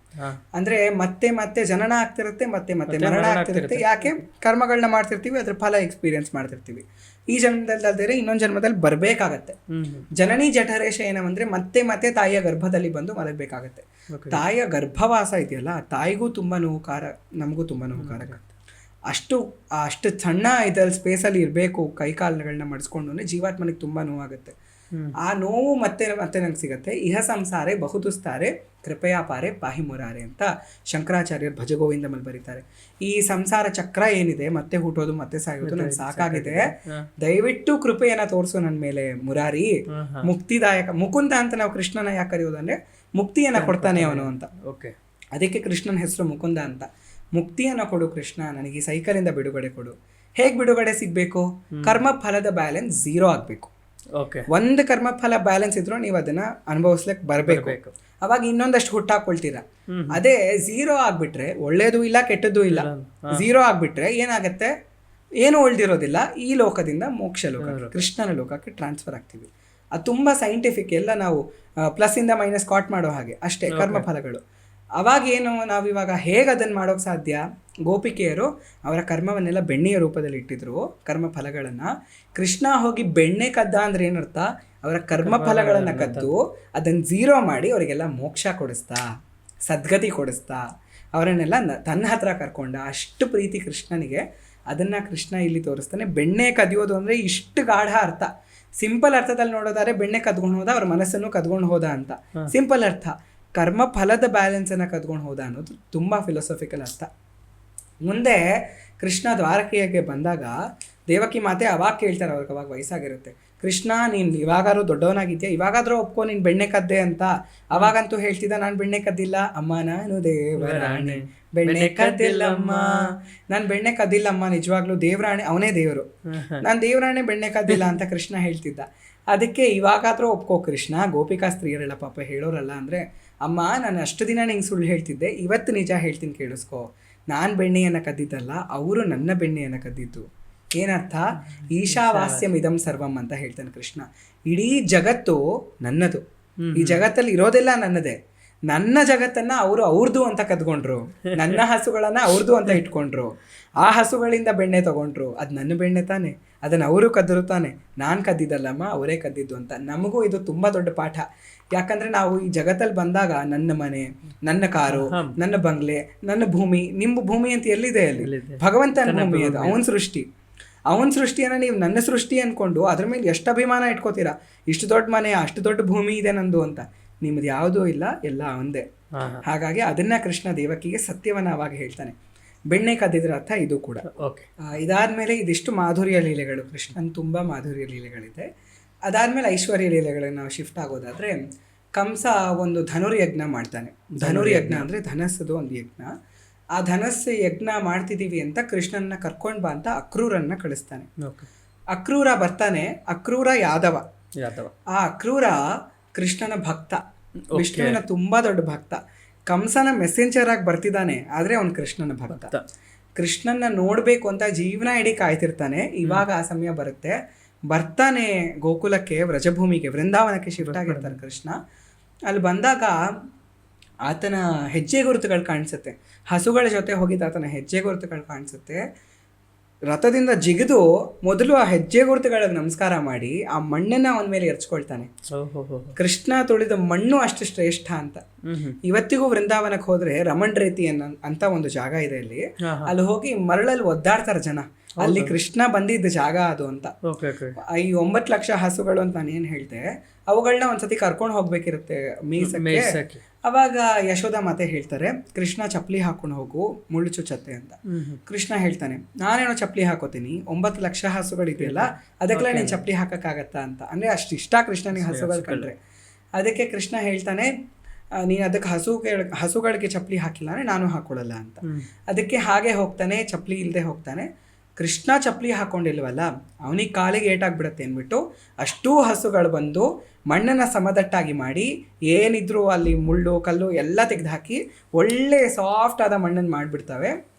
ಅಂದರೆ ಮತ್ತೆ ಮತ್ತೆ ಜನನ ಆಗ್ತಿರುತ್ತೆ, ಮತ್ತೆ ಮತ್ತೆ ಮರಣ ಆಗ್ತಿರುತ್ತೆ. ಯಾಕೆ? ಕರ್ಮಗಳನ್ನ ಮಾಡ್ತಿರ್ತೀವಿ, ಅದ್ರ ಫಲ ಎಕ್ಸ್ಪೀರಿಯನ್ಸ್ ಮಾಡ್ತಿರ್ತೀವಿ. ಈ ಜನ್ಮದಲ್ಲಿ ಅಲ್ದೇ ಇನ್ನೊಂದು ಜನ್ಮದಲ್ಲಿ ಬರಬೇಕಾಗತ್ತೆ. ಜನನಿ ಜಠರೇ ಶಯನಂ ಅಂದರೆ ಮತ್ತೆ ಮತ್ತೆ ತಾಯಿಯ ಗರ್ಭದಲ್ಲಿ ಬಂದು ಮಲಗಬೇಕಾಗತ್ತೆ. ತಾಯಿಯ ಗರ್ಭವಾಸ ಇದೆಯಲ್ಲ, ತಾಯಿಗೂ ತುಂಬ ನೋವುಕಾರ, ನಮಗೂ ತುಂಬ ನೋವುಕಾರಕ. ಅಷ್ಟು ಸಣ್ಣ ಇದ್ರಲ್ಲಿ ಸ್ಪೇಸಲ್ಲಿ ಇರಬೇಕು, ಕೈಕಾಲುಗಳನ್ನ ಮಡಿಸ್ಕೊಂಡು ಜೀವಾತ್ಮನಿಗೆ ತುಂಬ ನೋವಾಗುತ್ತೆ. ಆ ನೋವು ಮತ್ತೆ ಮತ್ತೆ ನಂಗೆ ಸಿಗುತ್ತೆ. ಇಹ ಸಂಸಾರೆ ಬಹುದುಸ್ತಾರೆ ಕೃಪಯಾ ಪಾರೆ ಪಾಹಿ ಮುರಾರೆ ಅಂತ ಶಂಕರಾಚಾರ್ಯರು ಭಜಗೋವಿಂದಮಲ್ಲಿ ಬರೀತಾರೆ. ಈ ಸಂಸಾರ ಚಕ್ರ ಏನಿದೆ, ಮತ್ತೆ ಹುಟ್ಟೋದು ಮತ್ತೆ ಸಾಯೋದು, ನಂಗೆ ಸಾಕಾಗಿದೆ, ದಯವಿಟ್ಟು ಕೃಪೆಯನ್ನ ತೋರಿಸು ನನ್ನ ಮೇಲೆ ಮುರಾರಿ. ಮುಕ್ತಿದಾಯಕ ಮುಕುಂದ ಅಂತ ನಾವು ಕೃಷ್ಣನ ಯಾಕೆ ಕರೆಯೋದಂದ್ರೆ ಮುಕ್ತಿಯನ್ನ ಕೊಡ್ತಾನೆ ಅವನು ಅಂತ. ಅದಕ್ಕೆ ಕೃಷ್ಣನ ಹೆಸರು ಮುಕುಂದ ಅಂತ. ಮುಕ್ತಿಯನ್ನು ಕೊಡು ಕೃಷ್ಣ, ನನಗೆ ಈ ಸೈಕಲಿಂದ ಬಿಡುಗಡೆ ಕೊಡು. ಹೇಗೆ ಬಿಡುಗಡೆ ಸಿಗಬೇಕು? ಕರ್ಮ ಫಲದ ಬ್ಯಾಲೆನ್ಸ್ 0 ಆಗಬೇಕು. ಒಂದು ಕರ್ಮ ಫಲ ಬ್ಯಾಲೆನ್ಸ್ ಇದ್ರೂ ನೀವು ಅದನ್ನ ಅನುಭವಿಸ್ಲಿಕ್ಕೆ ಬರಬೇಕು. ಅವಾಗ ಇನ್ನೊಂದಷ್ಟು ಹುಟ್ಟಾಕೊಳ್ತೀರಾ. ಅದೇ 0 ಆಗ್ಬಿಟ್ರೆ ಒಳ್ಳೇದು ಇಲ್ಲ ಕೆಟ್ಟದ್ದು ಇಲ್ಲ. 0 ಆಗ್ಬಿಟ್ರೆ ಏನಾಗತ್ತೆ? ಏನು ಉಳಿದಿರೋದಿಲ್ಲ, ಈ ಲೋಕದಿಂದ ಮೋಕ್ಷ ಲೋಕ ಕೃಷ್ಣನ ಲೋಕಕ್ಕೆ ಟ್ರಾನ್ಸ್ಫರ್ ಆಗ್ತೀವಿ. ಅದು ತುಂಬ ಸೈಂಟಿಫಿಕ್, ಎಲ್ಲ ನಾವು ಪ್ಲಸ್ಸಿಂದ ಮೈನಸ್ ಕಾಟ್ ಮಾಡೋ ಹಾಗೆ ಅಷ್ಟೇ ಕರ್ಮಫಲಗಳು. ಅವಾಗೇನು ನಾವಿವಾಗ ಹೇಗೆ ಅದನ್ನು ಮಾಡೋಕ್ಕೆ ಸಾಧ್ಯ? ಗೋಪಿಕೆಯರು ಅವರ ಕರ್ಮವನ್ನೆಲ್ಲ ಬೆಣ್ಣೆಯ ರೂಪದಲ್ಲಿ ಇಟ್ಟಿದ್ರು, ಕರ್ಮಫಲಗಳನ್ನು. ಕೃಷ್ಣ ಹೋಗಿ ಬೆಣ್ಣೆ ಕದ್ದ ಅಂದ್ರೆ ಏನರ್ಥ? ಅವರ ಕರ್ಮಫಲಗಳನ್ನು ಕದ್ದು ಅದನ್ನು ಝೀರೋ ಮಾಡಿ ಅವರಿಗೆಲ್ಲ ಮೋಕ್ಷ ಕೊಡಿಸ್ತಾ, ಸದ್ಗತಿ ಕೊಡಿಸ್ತಾ, ಅವರನ್ನೆಲ್ಲ ತನ್ನ ಹತ್ರ ಕರ್ಕೊಂಡ. ಅಷ್ಟು ಪ್ರೀತಿ ಕೃಷ್ಣನಿಗೆ. ಅದನ್ನು ಕೃಷ್ಣ ಇಲ್ಲಿ ತೋರಿಸ್ತಾನೆ. ಬೆಣ್ಣೆ ಕದಿಯೋದು ಅಂದರೆ ಇಷ್ಟು ಗಾಢ ಅರ್ಥ. ಸಿಂಪಲ್ ಅರ್ಥದಲ್ಲಿ ನೋಡೋದಾದ್ರೆ ಬೆಣ್ಣೆ ಕದ್ಕೊಂಡು ಹೋದ, ಅವ್ರ ಮನಸ್ಸನ್ನು ಕದ್ಕೊಂಡು ಹೋದ ಅಂತ ಸಿಂಪಲ್ ಅರ್ಥ. ಕರ್ಮ ಫಲದ ಬ್ಯಾಲೆನ್ಸನ್ನು ಕದ್ಕೊಂಡು ಹೋದ ಅನ್ನೋದು ತುಂಬ ಫಿಲಾಸಫಿಕಲ್ ಅರ್ಥ. ಮುಂದೆ ಕೃಷ್ಣ ದ್ವಾರಕೆಗೆ ಬಂದಾಗ ದೇವಕಿ ಮಾತೆ ಅವಾಗ ಕೇಳ್ತಾರೆ, ಅವ್ರಿಗೆ ಅವಾಗ ವಯಸ್ಸಾಗಿರುತ್ತೆ, ಕೃಷ್ಣ ನೀನು ಇವಾಗಾದ್ರೂ ದೊಡ್ಡವನಾಗಿದ್ಯಾ, ಇವಾಗಾದ್ರೂ ಒಪ್ಕೊ ನೀನು ಬೆಣ್ಣೆ ಕದ್ದೆ ಅಂತ. ಅವಾಗಂತೂ ಹೇಳ್ತಿದ್ದ, ನಾನು ಬೆಣ್ಣೆ ಕದ್ದಿಲ್ಲ ಅಮ್ಮ, ನಾನು ದೇವರಾಣೆ ಬೆಣ್ಣೆ ಕದ್ದಿಲ್ಲಮ್ಮ, ನಾನು ಬೆಣ್ಣೆ ಕದ್ದಿಲ್ಲಮ್ಮ, ನಿಜವಾಗ್ಲೂ ದೇವರಾಣೆ, ಅವನೇ ದೇವರು, ನಾನು ದೇವರಾಣೆ ಬೆಣ್ಣೆ ಕದ್ದಿಲ್ಲ ಅಂತ ಕೃಷ್ಣ ಹೇಳ್ತಿದ್ದ. ಅದಕ್ಕೆ ಇವಾಗಾದ್ರೂ ಒಪ್ಕೋ ಕೃಷ್ಣ, ಗೋಪಿಕಾ ಸ್ತ್ರೀಯರೆಲ್ಲ ಪಾಪ ಹೇಳೋರಲ್ಲ. ಅಂದರೆ ಅಮ್ಮ, ನಾನು ಅಷ್ಟು ದಿನ ನಿಂಗೆ ಸುಳ್ಳು ಹೇಳ್ತಿದ್ದೆ, ಇವತ್ತು ನಿಜ ಹೇಳ್ತೀನಿ ಕೇಳಿಸ್ಕೊ, ನಾನು ಬೆಣ್ಣೆಯನ್ನು ಕದ್ದಿದ್ದಲ್ಲ, ಅವರು ನನ್ನ ಬೆಣ್ಣೆಯನ್ನು ಕದ್ದಿದ್ದು. ಏನರ್ಥ? ಈಶಾವಾಸ್ಯಂ ಇದಂ ಸರ್ವಂ ಅಂತ ಹೇಳ್ತಾನೆ ಕೃಷ್ಣ. ಇಡೀ ಜಗತ್ತು ನನ್ನದು, ಈ ಜಗತ್ತಲ್ಲಿ ಇರೋದೆಲ್ಲ ನನ್ನದೇ. ನನ್ನ ಜಗತ್ತನ್ನು ಅವರು ಅವ್ರದ್ದು ಅಂತ ಕದ್ಕೊಂಡ್ರು, ನನ್ನ ಹಸುಗಳನ್ನು ಅವ್ರದ್ದು ಅಂತ ಇಟ್ಕೊಂಡ್ರು, ಆ ಹಸುಗಳಿಂದ ಬೆಣ್ಣೆ ತಗೊಂಡ್ರು. ಅದು ನನ್ನ ಬೆಣ್ಣೆ ತಾನೆ, ಅದನ್ನು ಅವರು ಕದ್ದರು ತಾನೆ, ನಾನು ಕದ್ದಿದ್ದಲ್ಲಮ್ಮ, ಅವರೇ ಕದ್ದಿದ್ದು ಅಂತ. ನಮಗೂ ಇದು ತುಂಬ ದೊಡ್ಡ ಪಾಠ. ಯಾಕಂದರೆ ನಾವು ಈ ಜಗತ್ತಲ್ಲಿ ಬಂದಾಗ ನನ್ನ ಮನೆ, ನನ್ನ ಕಾರು, ನನ್ನ ಬಂಗ್ಲೆ, ನನ್ನ ಭೂಮಿ, ನಿಮ್ಮ ಭೂಮಿ ಅಂತ ಎಲ್ಲಿದೆ? ಅಲ್ಲಿ ಭಗವಂತನ ಭೂಮಿ, ಅದು ಅವನ ಸೃಷ್ಟಿ. ಅವನ ಸೃಷ್ಟಿಯನ್ನು ನೀವು ನನ್ನ ಸೃಷ್ಟಿ ಅಂದ್ಕೊಂಡು ಅದ್ರ ಮೇಲೆ ಎಷ್ಟು ಅಭಿಮಾನ ಇಟ್ಕೋತೀರಾ? ಇಷ್ಟು ದೊಡ್ಡ ಮನೆ, ಅಷ್ಟು ದೊಡ್ಡ ಭೂಮಿ ಇದೆ ನಂದು ಅಂತ. ನಿಮ್ಮದು ಯಾವುದೂ ಇಲ್ಲ, ಎಲ್ಲ ಒಂದೇ. ಹಾಗಾಗಿ ಅದನ್ನ ಕೃಷ್ಣ ದೇವಕಿಗೆ ಸತ್ಯವನ್ನು ಅವಾಗ ಹೇಳ್ತಾನೆ. ಬೆಣ್ಣೆ ಕದ್ದಿದ್ರ ಅರ್ಥ ಇದು ಕೂಡ. ಇದಾದ್ಮೇಲೆ ಇದಿಷ್ಟು ಮಾಧುರ್ಯ ಲೀಲೆಗಳು, ಕೃಷ್ಣನ್ ತುಂಬ ಮಾಧುರ್ಯ ಲೀಲೆಗಳಿದೆ. ಅದಾದ್ಮೇಲೆ ಐಶ್ವರ್ಯ ಲೀಲೆಗಳಿಗೆ ನಾವು ಶಿಫ್ಟ್ ಆಗೋದಾದ್ರೆ, ಕಂಸ ಒಂದು ಧನುರ್ಯಜ್ಞ ಮಾಡ್ತಾನೆ. ಧನುರ್ಯಜ್ಞ ಅಂದರೆ ಧನಸ್ಸದು ಒಂದು ಯಜ್ಞ. ಆ ಧನಸ್ಸು ಯಜ್ಞ ಮಾಡ್ತಿದ್ದೀವಿ ಅಂತ ಕೃಷ್ಣನ್ನ ಕರ್ಕೊಂಡು ಬಾ ಅಂತ ಅಕ್ರೂರನ್ನ ಕಳಿಸ್ತಾನೆ. ಅಕ್ರೂರ ಬರ್ತಾನೆ. ಅಕ್ರೂರ ಯಾದವ. ಆ ಅಕ್ರೂರ ಕೃಷ್ಣನ ಭಕ್ತ, ವಿಷ್ಣುವಿನ ತುಂಬಾ ದೊಡ್ಡ ಭಕ್ತ. ಕಂಸನ ಮೆಸೆಂಜರ್ ಆಗಿ ಬರ್ತಿದ್ದಾನೆ, ಆದ್ರೆ ಅವನು ಕೃಷ್ಣನ ಭಕ್ತ. ಕೃಷ್ಣನ್ನ ನೋಡ್ಬೇಕು ಅಂತ ಜೀವನ ಇಡೀ ಕಾಯ್ತಿರ್ತಾನೆ. ಇವಾಗ ಆ ಸಮಯ ಬರುತ್ತೆ. ಬರ್ತಾನೆ ಗೋಕುಲಕ್ಕೆ, ವ್ರಜಭೂಮಿಗೆ, ವೃಂದಾವನಕ್ಕೆ ಶಿಫ್ಟ್ ಆಗಿರ್ತಾನೆ ಕೃಷ್ಣ. ಅಲ್ಲಿ ಬಂದಾಗ ಆತನ ಹೆಜ್ಜೆ ಗುರುತುಗಳು ಕಾಣಿಸುತ್ತೆ. ಹಸುಗಳ ಜೊತೆ ಹೋಗಿದ್ದ ಆತನ ಹೆಜ್ಜೆ ಗುರುತುಗಳು ಕಾಣಿಸುತ್ತೆ. ರಥದಿಂದ ಜಿಗಿದು ಮೊದಲು ಆ ಹೆಜ್ಜೆ ಗುರುತುಗಳಿಗೆ ನಮಸ್ಕಾರ ಮಾಡಿ ಆ ಮಣ್ಣನ್ನ ಅವನ ಮೇಲೆ ಎರಚ್ಕೊಳ್ತಾನೆ. ಕೃಷ್ಣ ತುಳಿದ ಮಣ್ಣು ಅಷ್ಟು ಶ್ರೇಷ್ಠ ಅಂತ. ಇವತ್ತಿಗೂ ವೃಂದಾವನಕ್ಕೆ ಹೋದ್ರೆ ರಮಣ್ ರೀತಿ ಅಂತ ಒಂದು ಜಾಗ ಇದೆ ಅಲ್ಲಿ. ಅಲ್ಲಿ ಹೋಗಿ ಮರಳಲ್ಲಿ ಒದ್ದಾಡ್ತಾರೆ ಜನ. ಅಲ್ಲಿ ಕೃಷ್ಣ ಬಂದಿದ್ದ ಜಾಗ ಅದು ಅಂತ. ಈ 9 ಲಕ್ಷ ಹಸುಗಳು ಅಂತ ನಾನು ಏನು ಹೇಳ್ದೆ, ಅವುಗಳನ್ನ ಒಂದ್ಸತಿ ಕರ್ಕೊಂಡು ಹೋಗ್ಬೇಕಿರುತ್ತೆ ಮೇಯ್ಸಕ್ಕೆ. ಅವಾಗ ಯಶೋಧ ಮಾತೆ ಹೇಳ್ತಾರೆ, ಕೃಷ್ಣ ಚಪ್ಪಲಿ ಹಾಕೊಂಡು ಹೋಗು, ಮುಳ್ಳು ಚುಚ್ಚತ್ತೆ ಅಂತ. ಕೃಷ್ಣ ಹೇಳ್ತಾನೆ, ನಾನೇನೋ ಚಪ್ಪಲಿ ಹಾಕೋತೀನಿ, 9 ಲಕ್ಷ ಹಸುಗಳಿದೆಯಲ್ಲ, ಅದಕ್ಕೆಲ್ಲ ನೀನು ಚಪ್ಪಲಿ ಹಾಕಕ್ಕಾಗತ್ತಾ ಅಂತ. ಅಂದ್ರೆ ಅಷ್ಟು ಇಷ್ಟ ಕೃಷ್ಣನಿಗೆ ಹಸುಗಳು ಕಂಡ್ರೆ. ಅದಕ್ಕೆ ಕೃಷ್ಣ ಹೇಳ್ತಾನೆ, ನೀನು ಅದಕ್ಕೆ ಹಸುಗಳಿಗೆ ಚಪ್ಪಲಿ ಹಾಕಿಲ್ಲ ಅಂದರೆ ನಾನು ಹಾಕೊಳ್ಳಲ್ಲ ಅಂತ. ಅದಕ್ಕೆ ಹಾಗೆ ಹೋಗ್ತಾನೆ, ಚಪ್ಪಲಿ ಇಲ್ಲದೆ ಹೋಗ್ತಾನೆ. ಕೃಷ್ಣ ಚಪ್ಪಲಿ ಹಾಕೊಂಡಿಲ್ವಲ್ಲ, ಅವನಿಗೆ ಕಾಲಿಗೆ ಏಟಾಗ್ಬಿಡತ್ತೆ ಅಂದ್ಬಿಟ್ಟು ಅಷ್ಟೂ ಹಸುಗಳು ಬಂದು ಮಣ್ಣನ್ನು ಸಮದಟ್ಟಾಗಿ ಮಾಡಿ, ಏನಿದ್ರು ಅಲ್ಲಿ ಮುಳ್ಳು ಕಲ್ಲು ಎಲ್ಲ ತೆಗೆದುಹಾಕಿ ಒಳ್ಳೆ ಸಾಫ್ಟ್ ಆದ ಮಣ್ಣನ್ನು ಮಾಡಿಬಿಡ್ತವೆ.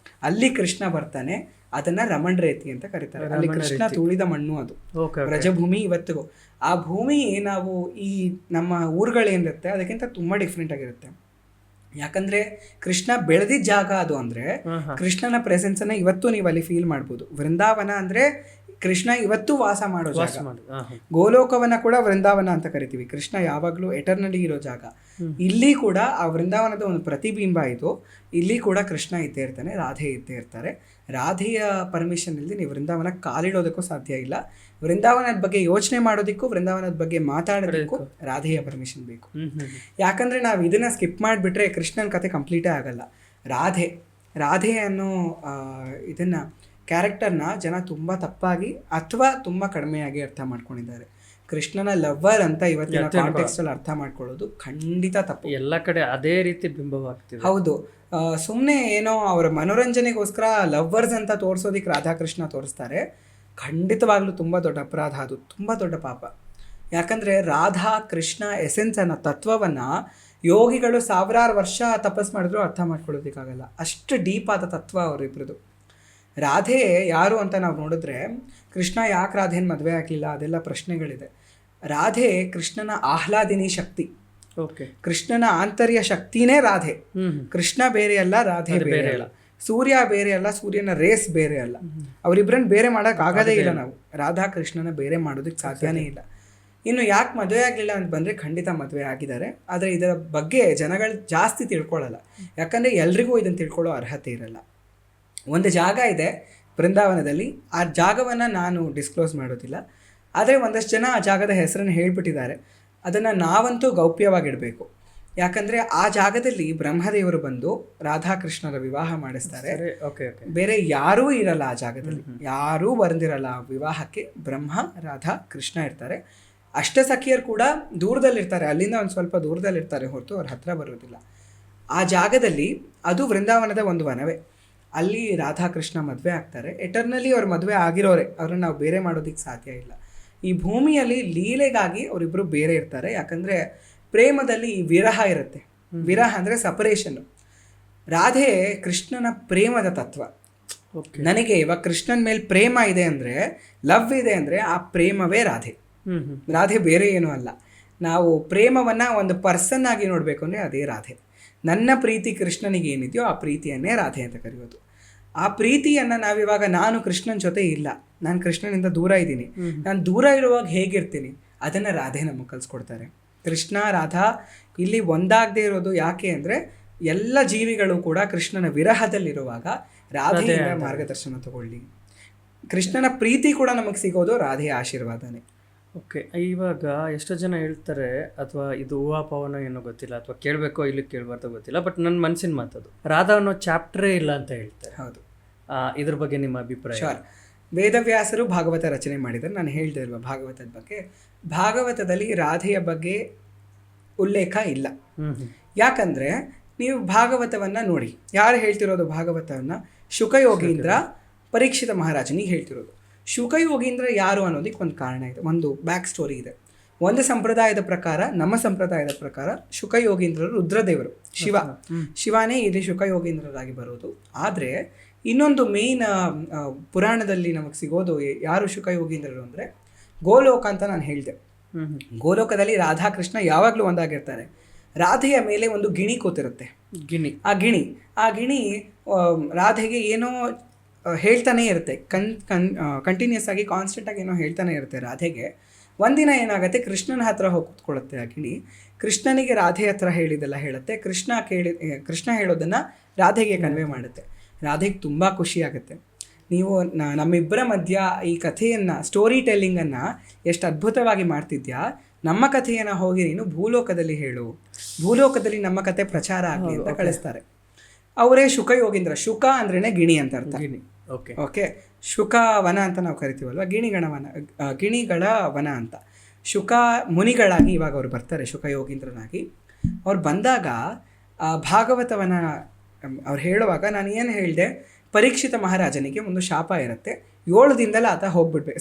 ಅಲ್ಲಿ ಕೃಷ್ಣ ಬರ್ತಾನೆ. ಅದನ್ನ ರಮಣ್ ರೇತಿ ಅಂತ ಕರೀತಾರೆ. ಅಲ್ಲಿ ಕೃಷ್ಣ ತುಳಿದ ಮಣ್ಣು ಅದು, ವ್ರಜಭೂಮಿ ಇವತ್ತಿಗೂ. ಆ ಭೂಮಿ ನಾವು ಈ ನಮ್ಮ ಊರುಗಳೇನಿರುತ್ತೆ ಅದಕ್ಕಿಂತ ತುಂಬ ಡಿಫ್ರೆಂಟ್ ಆಗಿರುತ್ತೆ. ಯಾಕಂದ್ರೆ ಕೃಷ್ಣ ಬೆಳೆದಿದ್ದ ಜಾಗ ಅದು. ಅಂದ್ರೆ ಕೃಷ್ಣನ ಪ್ರೆಸೆನ್ಸ್ ಅನ್ನ ಇವತ್ತು ನೀವು ಅಲ್ಲಿ ಫೀಲ್ ಮಾಡ್ಬೋದು. ವೃಂದಾವನ ಅಂದ್ರೆ ಕೃಷ್ಣ ಇವತ್ತು ವಾಸ ಮಾಡೋ ಜಾಗ. ಗೋಲೋಕವನ್ನ ಕೂಡ ವೃಂದಾವನ ಅಂತ ಕರಿತೀವಿ. ಕೃಷ್ಣ ಯಾವಾಗ್ಲೂ ಎಟರ್ನಲಿ ಇರೋ ಜಾಗ. ಇಲ್ಲಿ ಕೂಡ ಆ ವೃಂದಾವನದ ಒಂದು ಪ್ರತಿಬಿಂಬ ಇದು. ಇಲ್ಲಿ ಕೂಡ ಕೃಷ್ಣ ಇದ್ದೇ ಇರ್ತಾನೆ, ರಾಧೆ ಇದ್ದೇ ಇರ್ತಾರೆ. ರಾಧೆಯ ಪರ್ಮಿಷನ್ ಇಲ್ಲದೆ ನೀವು ವೃಂದಾವನಕ್ಕೆ ಕಾಲಿಡೋದಕ್ಕೂ ಸಾಧ್ಯ ಇಲ್ಲ. ವೃಂದಾವನದ ಬಗ್ಗೆ ಯೋಚನೆ ಮಾಡೋದಕ್ಕೂ, ವೃಂದಾವನದ ಬಗ್ಗೆ ಮಾತಾಡೋದಕ್ಕೂ ರಾಧೆಯ ಪರ್ಮಿಷನ್ ಬೇಕು. ಯಾಕಂದ್ರೆ ನಾವು ಇದನ್ನ ಸ್ಕಿಪ್ ಮಾಡಿಬಿಟ್ರೆ ಕೃಷ್ಣನ ಕತೆ ಕಂಪ್ಲೀಟೇ ಆಗಲ್ಲ. ರಾಧೆ ಅನ್ನೋ ಇದನ್ನ ಕ್ಯಾರೆಕ್ಟರ್ನ ಜನ ತುಂಬ ತಪ್ಪಾಗಿ ಅಥವಾ ತುಂಬ ಕಡಿಮೆಯಾಗಿ ಅರ್ಥ ಮಾಡ್ಕೊಂಡಿದ್ದಾರೆ. ಕೃಷ್ಣನ ಲವ್ವರ್ ಅಂತ ಇವತ್ತಿನ ಕಾಂಟೆಕ್ಸ್ಟಲ್ಲಿ ಅರ್ಥ ಮಾಡ್ಕೊಳ್ಳೋದು ಖಂಡಿತ ತಪ್ಪು. ಎಲ್ಲ ಕಡೆ ಅದೇ ರೀತಿ ಬಿಂಬವಾಗ್ತಿದೆ. ಹೌದು, ಸುಮ್ಮನೆ ಏನೋ ಅವರ ಮನೋರಂಜನೆಗೋಸ್ಕರ ಲವ್ವರ್ಸ್ ಅಂತ ತೋರಿಸೋದಿಕ್ಕೆ ರಾಧಾಕೃಷ್ಣ ತೋರಿಸ್ತಾರೆ. ಖಂಡಿತವಾಗ್ಲೂ ತುಂಬ ದೊಡ್ಡ ಅಪರಾಧ, ಅದು ತುಂಬ ದೊಡ್ಡ ಪಾಪ. ಯಾಕಂದರೆ ರಾಧಾ ಕೃಷ್ಣ ಎಸೆನ್ಸ್ ಅನ್ನೋ ತತ್ವವನ್ನು ಯೋಗಿಗಳು 1000 ವರ್ಷ ತಪಸ್ ಮಾಡಿದ್ರು ಅರ್ಥ ಮಾಡ್ಕೊಳ್ಳೋದಕ್ಕಾಗಲ್ಲ. ಅಷ್ಟು ಡೀಪ್ ಆದ ತತ್ವ ಅವರಿಬ್ರದ್ದು. ರಾಧೆ ಯಾರು ಅಂತ ನಾವು ನೋಡಿದ್ರೆ, ಕೃಷ್ಣ ಯಾಕೆ ರಾಧೆನ ಮದುವೆ ಆಗಲಿಲ್ಲ ಅದೆಲ್ಲ ಪ್ರಶ್ನೆಗಳಿದೆ. ರಾಧೆ ಕೃಷ್ಣನ ಆಹ್ಲಾದಿನಿ ಶಕ್ತಿ, ಓಕೆ, ಕೃಷ್ಣನ ಆಂತರ್ಯ ಶಕ್ತಿನೇ ರಾಧೆ. ಕೃಷ್ಣ ಬೇರೆ ಅಲ್ಲ, ರಾಧೆ ಬೇರೆ ಅಲ್ಲ. ಸೂರ್ಯ ಬೇರೆ ಅಲ್ಲ, ಸೂರ್ಯನ ರೇಸ್ ಬೇರೆ ಅಲ್ಲ. ಅವರಿಬ್ಬರನ್ನ ಬೇರೆ ಮಾಡೋಕೆ ಆಗೋದೇ ಇಲ್ಲ. ನಾವು ರಾಧಾ ಕೃಷ್ಣನ ಬೇರೆ ಮಾಡೋದಕ್ಕೆ ಸಾಧ್ಯನೇ ಇಲ್ಲ. ಇನ್ನು ಯಾಕೆ ಮದುವೆ ಆಗಲಿಲ್ಲ ಅಂತ ಬಂದರೆ, ಖಂಡಿತ ಮದುವೆ ಆಗಿದ್ದಾರೆ, ಆದರೆ ಇದರ ಬಗ್ಗೆ ಜನಗಳು ಜಾಸ್ತಿ ತಿಳ್ಕೊಳ್ಳಲ್ಲ. ಯಾಕಂದರೆ ಎಲ್ರಿಗೂ ಇದನ್ನು ತಿಳ್ಕೊಳ್ಳೋ ಅರ್ಹತೆ ಇರಲ್ಲ. ಒಂದು ಜಾಗ ಇದೆ ಬೃಂದಾವನದಲ್ಲಿ, ಆ ಜಾಗವನ್ನು ನಾನು ಡಿಸ್ಕ್ಲೋಸ್ ಮಾಡೋದಿಲ್ಲ. ಆದರೆ ಒಂದಷ್ಟು ಜನ ಆ ಜಾಗದ ಹೆಸರನ್ನು ಹೇಳಿಬಿಟ್ಟಿದ್ದಾರೆ. ಅದನ್ನು ನಾವಂತೂ ಗೌಪ್ಯವಾಗಿಡಬೇಕು. ಯಾಕಂದರೆ ಆ ಜಾಗದಲ್ಲಿ ಬ್ರಹ್ಮದೇವರು ಬಂದು ರಾಧಾಕೃಷ್ಣರ ವಿವಾಹ ಮಾಡಿಸ್ತಾರೆ. ಬೇರೆ ಯಾರೂ ಇರಲ್ಲ ಆ ಜಾಗದಲ್ಲಿ, ಯಾರೂ ಬಂದಿರಲ್ಲ ಆ ವಿವಾಹಕ್ಕೆ. ಬ್ರಹ್ಮ, ರಾಧಾ, ಕೃಷ್ಣ ಇರ್ತಾರೆ. ಅಷ್ಟಸಖಿಯರು ಕೂಡ ದೂರದಲ್ಲಿರ್ತಾರೆ, ಅಲ್ಲಿಂದ ಒಂದು ಸ್ವಲ್ಪ ದೂರದಲ್ಲಿರ್ತಾರೆ ಹೊರತು ಅವ್ರ ಹತ್ರ ಬರೋದಿಲ್ಲ. ಆ ಜಾಗದಲ್ಲಿ ಅದು ವೃಂದಾವನದ ಒಂದು ವನವೇ. ಅಲ್ಲಿ ರಾಧಾಕೃಷ್ಣ ಮದುವೆ ಆಗ್ತಾರೆ. ಎಟರ್ನಲಿ ಅವ್ರ ಮದುವೆ ಆಗಿರೋರೆ, ಅವ್ರನ್ನ ನಾವು ಬೇರೆ ಮಾಡೋದಕ್ಕೆ ಸಾಧ್ಯ ಇಲ್ಲ. ಈ ಭೂಮಿಯಲ್ಲಿ ಲೀಲೆಗಾಗಿ ಅವರಿಬ್ಬರು ಬೇರೆ ಇರ್ತಾರೆ. ಯಾಕಂದರೆ ಪ್ರೇಮದಲ್ಲಿ ವಿರಹ ಇರುತ್ತೆ. ವಿರಹ ಅಂದರೆ ಸಪರೇಷನ್ನು. ರಾಧೆ ಕೃಷ್ಣನ ಪ್ರೇಮದ ತತ್ವ. ನನಗೆ ಇವಾಗ ಕೃಷ್ಣನ ಮೇಲೆ ಪ್ರೇಮ ಇದೆ ಅಂದರೆ, ಲವ್ ಇದೆ ಅಂದರೆ, ಆ ಪ್ರೇಮವೇ ರಾಧೆ. ರಾಧೆ ಬೇರೆ ಏನೂ ಅಲ್ಲ. ನಾವು ಪ್ರೇಮವನ್ನು ಒಂದು ಪರ್ಸನ್ ಆಗಿ ನೋಡಬೇಕು ಅಂದರೆ ಅದೇ ರಾಧೆ. ನನ್ನ ಪ್ರೀತಿ ಕೃಷ್ಣನಿಗೆ ಏನಿದೆಯೋ ಆ ಪ್ರೀತಿಯನ್ನೇ ರಾಧೆ ಅಂತ ಕರೆಯೋದು. ಆ ಪ್ರೀತಿಯನ್ನು ನಾವಿವಾಗ, ನಾನು ಕೃಷ್ಣನ ಜೊತೆ ಇಲ್ಲ, ನಾನು ಕೃಷ್ಣನಿಂದ ದೂರ ಇದ್ದೀನಿ, ನಾನು ದೂರ ಇರುವಾಗ ಹೇಗಿರ್ತೀನಿ ಅದನ್ನು ರಾಧೆ ನಮಗೆ ಕಲಿಸ್ಕೊಡ್ತಾರೆ. ಕೃಷ್ಣ ರಾಧಾ ಇಲ್ಲಿ ಒಂದಾಗದೇ ಇರೋದು ಯಾಕೆ ಅಂದರೆ, ಎಲ್ಲ ಜೀವಿಗಳು ಕೂಡ ಕೃಷ್ಣನ ವಿರಹದಲ್ಲಿರುವಾಗ ರಾಧೆಯಿಂದ ಮಾರ್ಗದರ್ಶನ ತಗೊಳ್ಳಿ. ಕೃಷ್ಣನ ಪ್ರೀತಿ ಕೂಡ ನಮಗೆ ಸಿಗೋದು ರಾಧೆಯ ಆಶೀರ್ವಾದನೇ. ಓಕೆ, ಇವಾಗ ಎಷ್ಟೋ ಜನ ಹೇಳ್ತಾರೆ, ಅಥವಾ ಇದು ಊಹಾಪವನ ಏನೋ ಗೊತ್ತಿಲ್ಲ, ಅಥವಾ ಕೇಳಬೇಕೋ ಇಲ್ಲಿ ಕೇಳಬಾರ್ದೋ ಗೊತ್ತಿಲ್ಲ, ಬಟ್ ನನ್ನ ಮನಸ್ಸಿನ ಮಾತದು, ರಾಧಾ ಅನ್ನೋ ಚಾಪ್ಟ್ರೇ ಇಲ್ಲ ಅಂತ ಹೇಳ್ತಾರೆ. ಹೌದು, ಇದ್ರ ಬಗ್ಗೆ ನಿಮ್ಮ ಅಭಿಪ್ರಾಯ? ಶೋರ್. ವೇದವ್ಯಾಸರು ಭಾಗವತ ರಚನೆ ಮಾಡಿದ್ದಾರೆ. ನಾನು ಹೇಳ್ದೆ ಅಲ್ವಾ ಭಾಗವತದ ಬಗ್ಗೆ. ಭಾಗವತದಲ್ಲಿ ರಾಧೆಯ ಬಗ್ಗೆ ಉಲ್ಲೇಖ ಇಲ್ಲ. ಯಾಕಂದರೆ ನೀವು ಭಾಗವತವನ್ನು ನೋಡಿ, ಯಾರು ಹೇಳ್ತಿರೋದು ಭಾಗವತವನ್ನು? ಶುಕಯೋಗೀಂದ್ರ ಪರೀಕ್ಷಿತ ಮಹಾರಾಜನಿಗೆ ಹೇಳ್ತಿರೋದು. ಶುಕಯೋಗೀಂದ್ರ ಯಾರು ಅನ್ನೋದಕ್ಕೆ ಒಂದು ಕಾರಣ ಇದೆ, ಒಂದು ಬ್ಯಾಕ್ ಸ್ಟೋರಿ ಇದೆ. ಒಂದು ಸಂಪ್ರದಾಯದ ಪ್ರಕಾರ, ನಮ್ಮ ಸಂಪ್ರದಾಯದ ಪ್ರಕಾರ ಶುಕಯೋಗೀಂದ್ರರು ರುದ್ರದೇವರು, ಶಿವನೇ ಇಲ್ಲಿ ಶುಕಯೋಗೀಂದ್ರರಾಗಿ ಬರೋದು. ಆದರೆ ಇನ್ನೊಂದು ಮೇಯ್ನ್ ಪುರಾಣದಲ್ಲಿ ನಮಗೆ ಸಿಗೋದು ಯಾರು ಶುಕಯೋಗೀಂದ್ರರು ಅಂದರೆ, ಗೋಲೋಕ ಅಂತ ನಾನು ಹೇಳಿದೆ. ಗೋಲೋಕದಲ್ಲಿ ರಾಧಾಕೃಷ್ಣ ಯಾವಾಗಲೂ ಒಂದಾಗಿರ್ತಾರೆ. ರಾಧೆಯ ಮೇಲೆ ಒಂದು ಗಿಣಿ ಕೂತಿರುತ್ತೆ. ಆ ಗಿಣಿ ರಾಧೆಗೆ ಏನೋ ಹೇಳ್ತಾನೆ ಇರುತ್ತೆ. ಕಂಟಿನ್ಯೂಸ್ ಆಗಿ ಕಾನ್ಸ್ಟೆಂಟಾಗಿ ಏನೋ ಹೇಳ್ತಾನೆ ಇರುತ್ತೆ ರಾಧೆಗೆ. ಒಂದಿನ ಏನಾಗುತ್ತೆ, ಕೃಷ್ಣನ ಹತ್ರ ಹೋಗಿ ಕೂತ್ಕೊಳ್ಳುತ್ತೆ ಆ ಗಿಣಿ. ಕೃಷ್ಣನಿಗೆ ರಾಧೆ ಹತ್ರ ಹೇಳಿದೆಲ್ಲ ಹೇಳುತ್ತೆ. ಕೃಷ್ಣ ಹೇಳೋದನ್ನು ರಾಧೆಗೆ ಕನ್ವೆ ಮಾಡುತ್ತೆ. ರಾಧೆಗೆ ತುಂಬ ಖುಷಿಯಾಗುತ್ತೆ. ನೀವು ನಮ್ಮಿಬ್ಬರ ಮಧ್ಯ ಈ ಕಥೆಯನ್ನು, ಸ್ಟೋರಿ ಟೆಲ್ಲಿಂಗನ್ನು ಎಷ್ಟು ಅದ್ಭುತವಾಗಿ ಮಾಡ್ತಿದ್ಯಾ, ನಮ್ಮ ಕಥೆಯನ್ನು ಹೋಗಿ ನೀನು ಭೂಲೋಕದಲ್ಲಿ ಹೇಳು, ಭೂಲೋಕದಲ್ಲಿ ನಮ್ಮ ಕಥೆ ಪ್ರಚಾರ ಆಗಲಿ ಅಂತ ಕಳಿಸ್ತಾರೆ. ಅವರೇ ಶುಕಯೋಗೀಂದ್ರ. ಶುಕ ಅಂದ್ರೇ ಗಿಣಿ ಅಂತ ಅರ್ಥ. ಓಕೆ, ಶುಕ ವನ ಅಂತ ನಾವು ಕರಿತೀವಲ್ವ, ಗಿಣಿಗಳ ವನ ಅಂತ. ಶುಕ ಮುನಿಗಳಾಗಿ ಇವಾಗ ಅವ್ರು ಬರ್ತಾರೆ, ಶುಕಯೋಗೀಂದ್ರನಾಗಿ. ಅವ್ರು ಬಂದಾಗ ಭಾಗವತವನ ಅವ್ರು ಹೇಳುವಾಗ ನಾನು ಏನು ಹೇಳಿದೆ, ಪರೀಕ್ಷಿತ ಮಹಾರಾಜನಿಗೆ ಒಂದು ಶಾಪ ಇರುತ್ತೆ. 7 ದಿನದಲ್ಲಿ ಆತ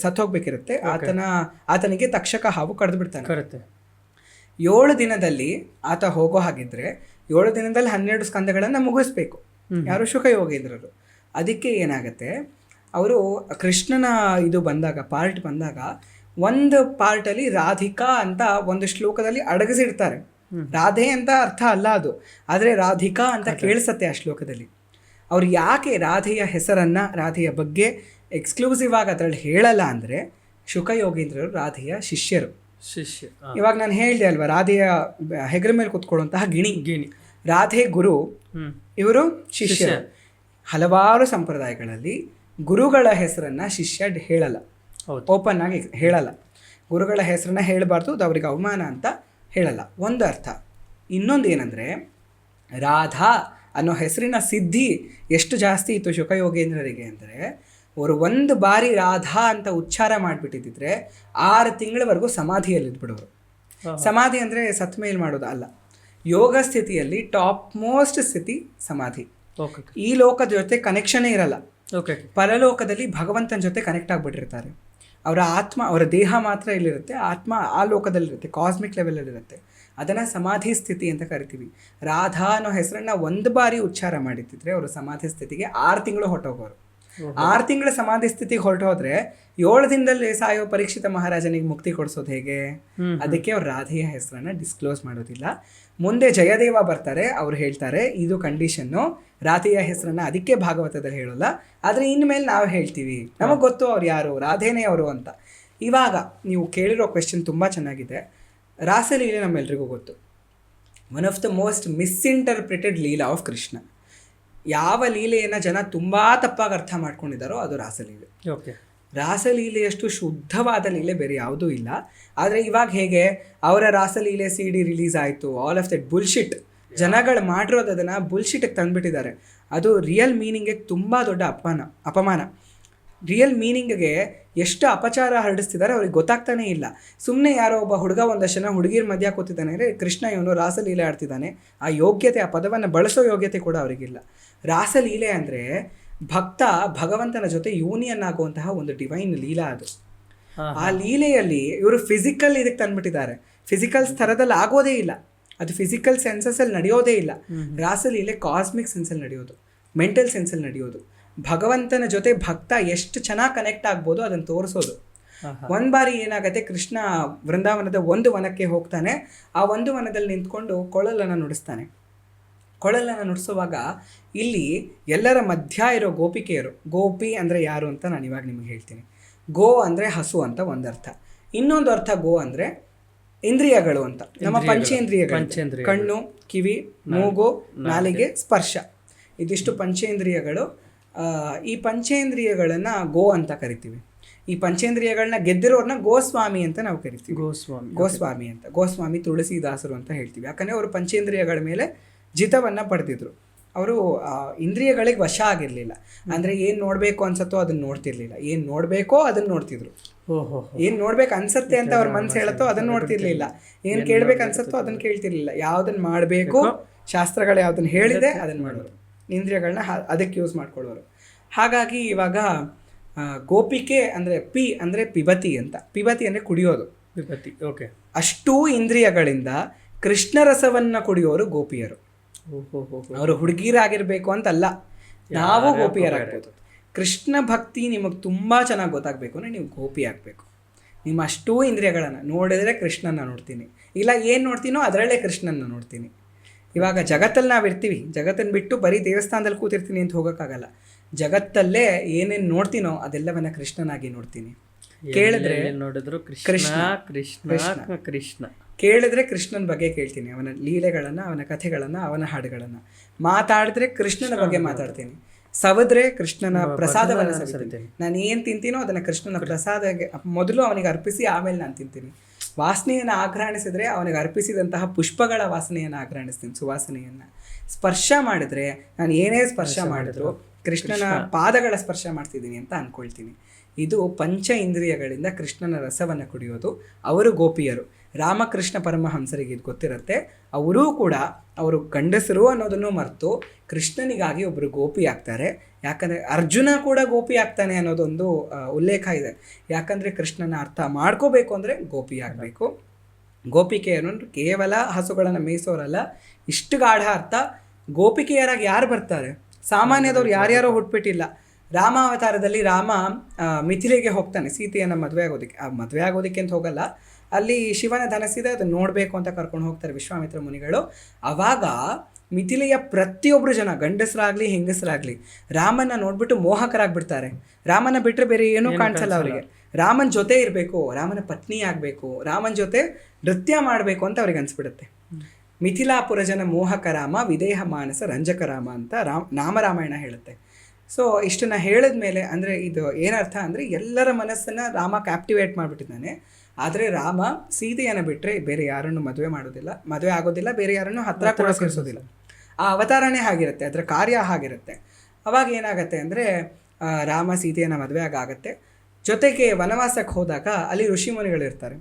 ಸತ್ತೋಗ್ಬೇಕಿರುತ್ತೆ. ಆತನಿಗೆ ತಕ್ಷಕ ಹಾವು ಕಡ್ದು ಬಿಡ್ತಾನೆ. 7 ದಿನದಲ್ಲಿ ಆತ ಹೋಗೋ ಹಾಗಿದ್ರೆ 7 ದಿನದಲ್ಲಿ 12 ಸ್ಕಂದಗಳನ್ನು ಮುಗಿಸ್ಬೇಕು. ಯಾರು? ಶುಕಯೋಗೀಂದ್ರರು. ಅದಕ್ಕೆ ಏನಾಗುತ್ತೆ, ಅವರು ಕೃಷ್ಣನ ಇದು ಬಂದಾಗ, ಪಾರ್ಟ್ ಬಂದಾಗ, ಒಂದು ಪಾರ್ಟಲ್ಲಿ ರಾಧಿಕಾ ಅಂತ ಒಂದು ಶ್ಲೋಕದಲ್ಲಿ ಅಡಗಿಸಿಡ್ತಾರೆ. ರಾಧೆ ಅಂತ ಅರ್ಥ ಅಲ್ಲ ಅದು, ಆದರೆ ರಾಧಿಕಾ ಅಂತ ಕೇಳಿಸತ್ತೆ ಆ ಶ್ಲೋಕದಲ್ಲಿ. ಅವ್ರು ಯಾಕೆ ರಾಧೆಯ ಹೆಸರನ್ನು, ರಾಧೆಯ ಬಗ್ಗೆ ಎಕ್ಸ್ಕ್ಲೂಸಿವ್ ಆಗಿ ಅದರಲ್ಲಿ ಹೇಳಲ್ಲ ಅಂದರೆ, ಶುಕಯೋಗೀಂದ್ರರು ರಾಧೆಯ ಶಿಷ್ಯರು. ಇವಾಗ ನಾನು ಹೇಳಿದೆ ಅಲ್ವಾ, ರಾಧೆಯ ಹೆಗಲ ಮೇಲೆ ಕೂತ್ಕೊಳ್ಳುವಂತಹ ಗಿಣಿ. ರಾಧೆ ಗುರು, ಇವರು ಶಿಷ್ಯ. ಹಲವಾರು ಸಂಪ್ರದಾಯಗಳಲ್ಲಿ ಗುರುಗಳ ಹೆಸರನ್ನು ಶಿಷ್ಯ ಹೇಳಲ್ಲ, ಓಪನ್ ಆಗಿ ಹೇಳಲ್ಲ. ಗುರುಗಳ ಹೆಸರನ್ನ ಹೇಳಬಾರ್ದು, ಅದು ಅವ್ರಿಗೆ ಅವಮಾನ ಅಂತ ಹೇಳಲ್ಲ. ಒಂದು ಅರ್ಥ. ಇನ್ನೊಂದು ಏನಂದರೆ, ರಾಧಾ ಅನ್ನೋ ಹೆಸರಿನ ಸಿದ್ಧಿ ಎಷ್ಟು ಜಾಸ್ತಿ ಇತ್ತು ಶುಕಯೋಗೇಂದ್ರರಿಗೆ ಅಂದರೆ, ಅವರು ಒಂದು ಬಾರಿ ರಾಧಾ ಅಂತ ಉಚ್ಚಾರ ಮಾಡಿಬಿಟ್ಟಿದ್ದರೆ 6 ತಿಂಗಳವರೆಗೂ ಸಮಾಧಿಯಲ್ಲಿದ್ಬಿಡೋರು. ಸಮಾಧಿ ಅಂದರೆ ಸತ್ ಮೇಲೆ ಮಾಡೋದು ಅಲ್ಲ, ಯೋಗ ಸ್ಥಿತಿಯಲ್ಲಿ ಟಾಪ್ ಮೋಸ್ಟ್ ಸ್ಥಿತಿ ಸಮಾಧಿ. ಈ ಲೋಕದ ಜೊತೆ ಕನೆಕ್ಷನೇ ಇರಲ್ಲ. ಪರಲೋಕದಲ್ಲಿ ಭಗವಂತನ ಜೊತೆ ಕನೆಕ್ಟ್ ಆಗಿಬಿಟ್ಟಿರ್ತಾರೆ. ಅವರ ಆತ್ಮ, ಅವರ ದೇಹ ಮಾತ್ರ ಇಲ್ಲಿರುತ್ತೆ, ಆತ್ಮ ಆ ಲೋಕದಲ್ಲಿರುತ್ತೆ, ಕಾಸ್ಮಿಕ್ ಲೆವೆಲಲ್ಲಿರುತ್ತೆ. ಅದನ್ನು ಸಮಾಧಿ ಸ್ಥಿತಿ ಅಂತ ಕರಿತೀವಿ. ರಾಧಾ ಅನ್ನೋ ಹೆಸರನ್ನು ಒಂದು ಬಾರಿ ಉಚ್ಚಾರ ಮಾಡಿದ್ದಿದ್ರೆ ಅವರು ಸಮಾಧಿ ಸ್ಥಿತಿಗೆ 6 ತಿಂಗಳು ಹೊಟ್ಟೋಗೋರು. 6 ತಿಂಗಳ ಸಮಾಧಿ ಸ್ಥಿತಿಗೆ ಹೊರಟೋದ್ರೆ 7 ದಿನದಲ್ಲಿ ಸಾಯೋ ಪರೀಕ್ಷಿತ ಮಹಾರಾಜನಿಗೆ ಮುಕ್ತಿ ಕೊಡಿಸೋದು ಹೇಗೆ? ಅದಕ್ಕೆ ಅವ್ರು ರಾಧೆಯ ಹೆಸರನ್ನ ಡಿಸ್ಕ್ಲೋಸ್ ಮಾಡೋದಿಲ್ಲ. ಮುಂದೆ ಜಯದೇವ ಬರ್ತಾರೆ, ಅವ್ರು ಹೇಳ್ತಾರೆ ಇದು ಕಂಡೀಷನ್ನು, ರಾಧೆಯ ಹೆಸರನ್ನ ಅದಕ್ಕೆ ಭಾಗವತದಲ್ಲಿ ಹೇಳೋಲ್ಲ, ಆದರೆ ಇನ್ಮೇಲೆ ನಾವು ಹೇಳ್ತೀವಿ, ನಮಗೆ ಗೊತ್ತು ಅವ್ರು ಯಾರು, ರಾಧೇನೇ ಅವರು ಅಂತ. ಇವಾಗ ನೀವು ಕೇಳಿರೋ ಕ್ವೆಶ್ಚನ್ ತುಂಬ ಚೆನ್ನಾಗಿದೆ. ರಾಸಲೀಲೆ ನಮ್ಮೆಲ್ರಿಗೂ ಗೊತ್ತು, one of the most misinterpreted leela of Krishna. ಯಾವ ಲೀಲೆಯನ್ನು ಜನ ತುಂಬ ತಪ್ಪಾಗಿ ಅರ್ಥ ಮಾಡ್ಕೊಂಡಿದ್ದಾರೋ ಅದು ರಾಸಲೀಲೆ. ಓಕೆ, ರಾಸಲೀಲೆಯಷ್ಟು ಶುದ್ಧವಾದ ಲೀಲೆ ಬೇರೆ ಯಾವುದೂ ಇಲ್ಲ. ಆದರೆ ಇವಾಗ ಹೇಗೆ ಅವರ ರಾಸಲೀಲೆ CD ರಿಲೀಸ್ ಆಯಿತು, ಆಲ್ ಆಫ್ ದಟ್ ಬುಲ್ಶಿಟ್, ಜನಗಳು ಮಾಡಿರೋದು ಅದನ್ನು ಬುಲ್ಶಿಟ್ಟಿಗೆ ತಂದುಬಿಟ್ಟಿದ್ದಾರೆ. ಅದು ರಿಯಲ್ ಮೀನಿಂಗಿಗೆ ತುಂಬ ದೊಡ್ಡ ಅಪಮಾನ. ರಿಯಲ್ ಮೀನಿಂಗ್ಗೆ ಎಷ್ಟು ಅಪಚಾರ ಹರಡಿಸ್ತಿದ್ದಾರೆ ಅವ್ರಿಗೆ ಗೊತ್ತಾಗ್ತಾನೇ ಇಲ್ಲ. ಸುಮ್ಮನೆ ಯಾರೋ ಒಬ್ಬ ಹುಡುಗ ಒಂದಷ್ಟು ಜನ ಹುಡುಗಿರ ಮಧ್ಯ ಕೂತಿದ್ದಾನೆ ಅಂದರೆ ಕೃಷ್ಣ ಇವನು ರಾಸಲೀಲೆ ಆಡ್ತಿದ್ದಾನೆ, ಆ ಯೋಗ್ಯತೆ, ಆ ಪದವನ್ನು ಬಳಸೋ ಯೋಗ್ಯತೆ ಕೂಡ ಅವರಿಗಿಲ್ಲ. ರಾಸಲೀಲೆ ಅಂದರೆ ಭಕ್ತ ಭಗವಂತನ ಜೊತೆ ಯೂನಿಯನ್ ಆಗುವಂತಹ ಒಂದು ಡಿವೈನ್ ಲೀಲಾ ಅದು. ಆ ಲೀಲೆಯಲ್ಲಿ ಇವರು ಫಿಸಿಕಲ್ ಇದಕ್ಕೆ ತಂದ್ಬಿಟ್ಟಿದ್ದಾರೆ. ಫಿಸಿಕಲ್ ಸ್ತರದಲ್ಲಿ ಆಗೋದೇ ಇಲ್ಲ, ಅದು ಫಿಸಿಕಲ್ ಸೆನ್ಸಸ್ಸಲ್ಲಿ ನಡೆಯೋದೇ ಇಲ್ಲ. ರಾಸಲೀಲೆ ಕಾಸ್ಮಿಕ್ ಸೆನ್ಸಲ್ಲಿ ನಡೆಯೋದು, ಮೆಂಟಲ್ ಸೆನ್ಸಲ್ಲಿ ನಡೆಯೋದು. ಭಗವಂತನ ಜೊತೆ ಭಕ್ತ ಎಷ್ಟು ಚೆನ್ನಾಗಿ ಕನೆಕ್ಟ್ ಆಗ್ಬೋದು ಅದನ್ನು ತೋರಿಸೋದು. ಒಂದು ಬಾರಿ ಏನಾಗುತ್ತೆ, ಕೃಷ್ಣ ವೃಂದಾವನದ ಒಂದು ವನಕ್ಕೆ ಹೋಗ್ತಾನೆ. ಆ ಒಂದು ವನದಲ್ಲಿ ನಿಂತ್ಕೊಂಡು ಕೊಳಲನ್ನು ನುಡಿಸ್ತಾನೆ. ಕೊಳಲನ್ನು ನುಡಿಸುವಾಗ ಇಲ್ಲಿ ಎಲ್ಲರ ಮಧ್ಯ ಇರೋ ಗೋಪಿಕೆಯರು, ಗೋಪಿ ಅಂದರೆ ಯಾರು ಅಂತ ನಾನು ಇವಾಗ ನಿಮಗೆ ಹೇಳ್ತೀನಿ. ಗೋ ಅಂದರೆ ಹಸು ಅಂತ ಒಂದು ಅರ್ಥ. ಇನ್ನೊಂದು ಅರ್ಥ ಗೋ ಅಂದರೆ ಇಂದ್ರಿಯಗಳು ಅಂತ. ನಮ್ಮ ಪಂಚೇಂದ್ರಿಯಗಳು, ಕಣ್ಣು, ಕಿವಿ, ಮೂಗು, ನಾಲಿಗೆ, ಸ್ಪರ್ಶ, ಇದಿಷ್ಟು ಪಂಚೇಂದ್ರಿಯಗಳು. ಈ ಪಂಚೇಂದ್ರಿಯಗಳನ್ನು ಗೋ ಅಂತ ಕರಿತೀವಿ. ಈ ಪಂಚೇಂದ್ರಿಯಗಳನ್ನ ಗೆದ್ದಿರೋರನ್ನ ಗೋಸ್ವಾಮಿ ಅಂತ ನಾವು ಕರಿತೀವಿ. ಗೋಸ್ವಾಮಿ ಅಂತ, ಗೋಸ್ವಾಮಿ ತುಳಸಿದಾಸರು ಅಂತ ಹೇಳ್ತೀವಿ. ಯಾಕಂದರೆ ಅವರು ಪಂಚೇಂದ್ರಿಯಗಳ ಮೇಲೆ ಜಿತವನ್ನು ಪಡೆದಿದ್ರು. ಅವರು ಇಂದ್ರಿಯಗಳಿಗೆ ವಶ ಆಗಿರಲಿಲ್ಲ. ಅಂದರೆ ಏನು ನೋಡಬೇಕು ಅನ್ಸತ್ತೋ ಅದನ್ನು ನೋಡ್ತಿರ್ಲಿಲ್ಲ, ಏನು ನೋಡಬೇಕೋ ಅದನ್ನು ನೋಡ್ತಿದ್ರು. ಏನು ನೋಡ್ಬೇಕು ಅನ್ಸತ್ತೆ ಅಂತ ಅವ್ರ ಮನಸ್ಸು ಹೇಳತ್ತೋ ಅದನ್ನು ನೋಡ್ತಿರ್ಲಿಲ್ಲ, ಏನು ಕೇಳ್ಬೇಕು ಅನ್ಸತ್ತೋ ಅದನ್ನು ಕೇಳ್ತಿರ್ಲಿಲ್ಲ. ಯಾವುದನ್ನು ಮಾಡಬೇಕು, ಶಾಸ್ತ್ರಗಳು ಯಾವುದನ್ನು ಹೇಳಿದೆ ಅದನ್ನು ಮಾಡೋರು, ಇಂದ್ರಿಯಗಳನ್ನ ಅದಕ್ಕೆ ಯೂಸ್ ಮಾಡ್ಕೊಳ್ಳೋರು. ಹಾಗಾಗಿ ಇವಾಗ ಗೋಪಿಕೆ ಅಂದರೆ ಪಿ ಅಂದರೆ ಪಿಬತಿ ಅಂತ. ಪಿಬತಿ ಅಂದರೆ ಕುಡಿಯೋದು, ಪಿಬತಿ. ಓಕೆ, ಅಷ್ಟೂ ಇಂದ್ರಿಯಗಳಿಂದ ಕೃಷ್ಣ ರಸವನ್ನು ಕುಡಿಯೋರು ಗೋಪಿಯರು. ಅವರು ಹುಡುಗಿರಾಗಿರ್ಬೇಕು ಅಂತಲ್ಲ, ನಾವು ಗೋಪಿಯರಾಗ್ಬೋದು. ಕೃಷ್ಣ ಭಕ್ತಿ ನಿಮಗೆ ತುಂಬ ಚೆನ್ನಾಗಿ ಗೊತ್ತಾಗಬೇಕು ಅಂದರೆ ನೀವು ಗೋಪಿ ಆಗಬೇಕು. ನಿಮ್ಮ ಅಷ್ಟೂ ಇಂದ್ರಿಯಗಳನ್ನು ನೋಡಿದರೆ ಕೃಷ್ಣನ ನೋಡ್ತೀನಿ, ಇಲ್ಲ ಏನು ನೋಡ್ತೀನೋ ಅದರಲ್ಲೇ ಕೃಷ್ಣನ ನೋಡ್ತೀನಿ. ಇವಾಗ ಜಗತ್ತಲ್ಲಿ ನಾವು ಇರ್ತೀವಿ, ಜಗತ್ತನ್ನು ಬಿಟ್ಟು ಬರೀ ದೇವಸ್ಥಾನದಲ್ಲಿ ಕೂತಿರ್ತೀನಿ ಅಂತ ಹೋಗೋಕ್ಕಾಗಲ್ಲ. ಜಗತ್ತಲ್ಲೇ ಏನೇನು ನೋಡ್ತೀನೋ ಅದೆಲ್ಲವನ್ನ ಕೃಷ್ಣನಾಗಿ ನೋಡ್ತೀನಿ. ಕೇಳಿದ್ರೆ ನೋಡಿದ್ರು ಕೃಷ್ಣ ಕೃಷ್ಣ ಕೃಷ್ಣ, ಕೇಳಿದ್ರೆ ಕೃಷ್ಣನ ಬಗ್ಗೆ ಕೇಳ್ತೀನಿ, ಅವನ ಲೀಲೆಗಳನ್ನು, ಅವನ ಕಥೆಗಳನ್ನು, ಅವನ ಹಾಡುಗಳನ್ನು. ಮಾತಾಡಿದ್ರೆ ಕೃಷ್ಣನ ಬಗ್ಗೆ ಮಾತಾಡ್ತೀನಿ, ಸವದ್ರೆ ಕೃಷ್ಣನ ಪ್ರಸಾದವನ್ನು ಸವಿತೀನಿ. ನಾನು ಏನು ತಿಂತೀನೋ ಅದನ್ನು ಕೃಷ್ಣನ ಪ್ರಸಾದಕ್ಕೆ ಮೊದಲು ಅವನಿಗೆ ಅರ್ಪಿಸಿ ಆಮೇಲೆ ನಾನು ತಿಂತೀನಿ. ವಾಸನೆಯನ್ನು ಆಘ್ರಾಣಿಸಿದ್ರೆ ಅವನಿಗೆ ಅರ್ಪಿಸಿದಂತಹ ಪುಷ್ಪಗಳ ವಾಸನೆಯನ್ನು ಆಘ್ರಾಣಿಸ್ತೀನಿ, ಸುವಾಸನೆಯನ್ನು. ಸ್ಪರ್ಶ ಮಾಡಿದ್ರೆ ನಾನು ಏನೇ ಸ್ಪರ್ಶ ಮಾಡಿದ್ರು ಕೃಷ್ಣನ ಪಾದಗಳ ಸ್ಪರ್ಶ ಮಾಡ್ತಿದ್ದೀನಿ ಅಂತ ಅಂದ್ಕೊಳ್ತೀನಿ. ಇದು ಪಂಚ ಇಂದ್ರಿಯಗಳಿಂದ ಕೃಷ್ಣನ ರಸವನ್ನು ಕುಡಿಯೋದು. ಅವರು ಗೋಪಿಯರು. ರಾಮಕೃಷ್ಣ ಪರಮಹಂಸರಿಗೆ ಇದು ಗೊತ್ತಿರುತ್ತೆ. ಅವರೂ ಕೂಡ ಅವರು ಗಂಡಸರು ಅನ್ನೋದನ್ನು ಮರೆತು ಕೃಷ್ಣನಿಗಾಗಿ ಒಬ್ಬರು ಗೋಪಿ ಆಗ್ತಾರೆ. ಯಾಕಂದರೆ ಅರ್ಜುನ ಕೂಡ ಗೋಪಿ ಆಗ್ತಾನೆ ಅನ್ನೋದೊಂದು ಉಲ್ಲೇಖ ಇದೆ. ಯಾಕಂದರೆ ಕೃಷ್ಣನ ಅರ್ಥ ಮಾಡ್ಕೋಬೇಕು ಅಂದರೆ ಗೋಪಿ ಆಗಬೇಕು. ಗೋಪಿಕೆಯನ್ನು ಕೇವಲ ಹಸುಗಳನ್ನು ಮೇಯಿಸೋರಲ್ಲ, ಇಷ್ಟು ಗಾಢ ಅರ್ಥ. ಗೋಪಿಕೆಯರಾಗಿ ಯಾರು ಬರ್ತಾರೆ? ಸಾಮಾನ್ಯದವ್ರು ಯಾರ್ಯಾರೋ ಹುಟ್ಬಿಟ್ಟಿಲ್ಲ. ರಾಮಾವತಾರದಲ್ಲಿ ರಾಮ ಮಿಥಿಲೆಗೆ ಹೋಗ್ತಾನೆ ಸೀತೆಯನ್ನು ಮದುವೆ ಆಗೋದಕ್ಕೆ ಅಂತ ಹೋಗಲ್ಲ. ಅಲ್ಲಿ ಶಿವನ ಧನಸ್ಸಿದೆ, ಅದನ್ನು ನೋಡಬೇಕು ಅಂತ ಕರ್ಕೊಂಡು ಹೋಗ್ತಾರೆ ವಿಶ್ವಾಮಿತ್ರ ಮುನಿಗಳು. ಆವಾಗ ಮಿಥಿಲೆಯ ಪ್ರತಿಯೊಬ್ಬರು ಜನ, ಗಂಡಸರಾಗಲಿ ಹೆಂಗಸರಾಗಲಿ, ರಾಮನ ನೋಡ್ಬಿಟ್ಟು ಮೋಹಕರಾಗ್ಬಿಡ್ತಾರೆ. ರಾಮನ ಬಿಟ್ಟರೆ ಬೇರೆ ಏನೂ ಕಾಣಿಸಲ್ಲ ಅವರಿಗೆ. ರಾಮನ ಜೊತೆ ಇರಬೇಕು, ರಾಮನ ಪತ್ನಿ ಆಗಬೇಕು, ರಾಮನ ಜೊತೆ ನೃತ್ಯ ಮಾಡಬೇಕು ಅಂತ ಅವ್ರಿಗೆ ಅನಿಸ್ಬಿಡುತ್ತೆ. ಮಿಥಿಲಾಪುರ ಜನ ಮೋಹಕ ರಾಮ, ವಿದೇಹ ಮಾನಸ ರಂಜಕ ರಾಮ ಅಂತ ನಾಮರಾಮಾಯಣ ಹೇಳುತ್ತೆ. ಸೊ ಇಷ್ಟನ್ನು ಹೇಳಿದ ಮೇಲೆ ಅಂದರೆ ಇದು ಏನರ್ಥ ಅಂದರೆ ಎಲ್ಲರ ಮನಸ್ಸನ್ನು ರಾಮ ಕ್ಯಾಪ್ಟಿವೇಟ್ ಮಾಡಿಬಿಟ್ಟಿದ್ದಾನೆ. ಆದರೆ ರಾಮ ಸೀತೆಯನ್ನು ಬಿಟ್ಟರೆ ಬೇರೆ ಯಾರನ್ನು ಮದುವೆ ಆಗೋದಿಲ್ಲ, ಬೇರೆ ಯಾರನ್ನು ಹತ್ತಿರ ಕೂಡ ಸೇರಿಸೋದಿಲ್ಲ. ಆ ಅವತಾರನೇ ಆಗಿರುತ್ತೆ, ಅದರ ಕಾರ್ಯ ಆಗಿರುತ್ತೆ. ಅವಾಗ ಏನಾಗುತ್ತೆ ಅಂದರೆ ರಾಮ ಸೀತೆಯನ್ನು ಮದುವೆ ಆಗತ್ತೆ. ಜೊತೆಗೆ ವನವಾಸಕ್ಕೆ ಹೋದಾಗ ಅಲ್ಲಿ ಋಷಿಮುನಿಗಳಿರ್ತಾರೆ.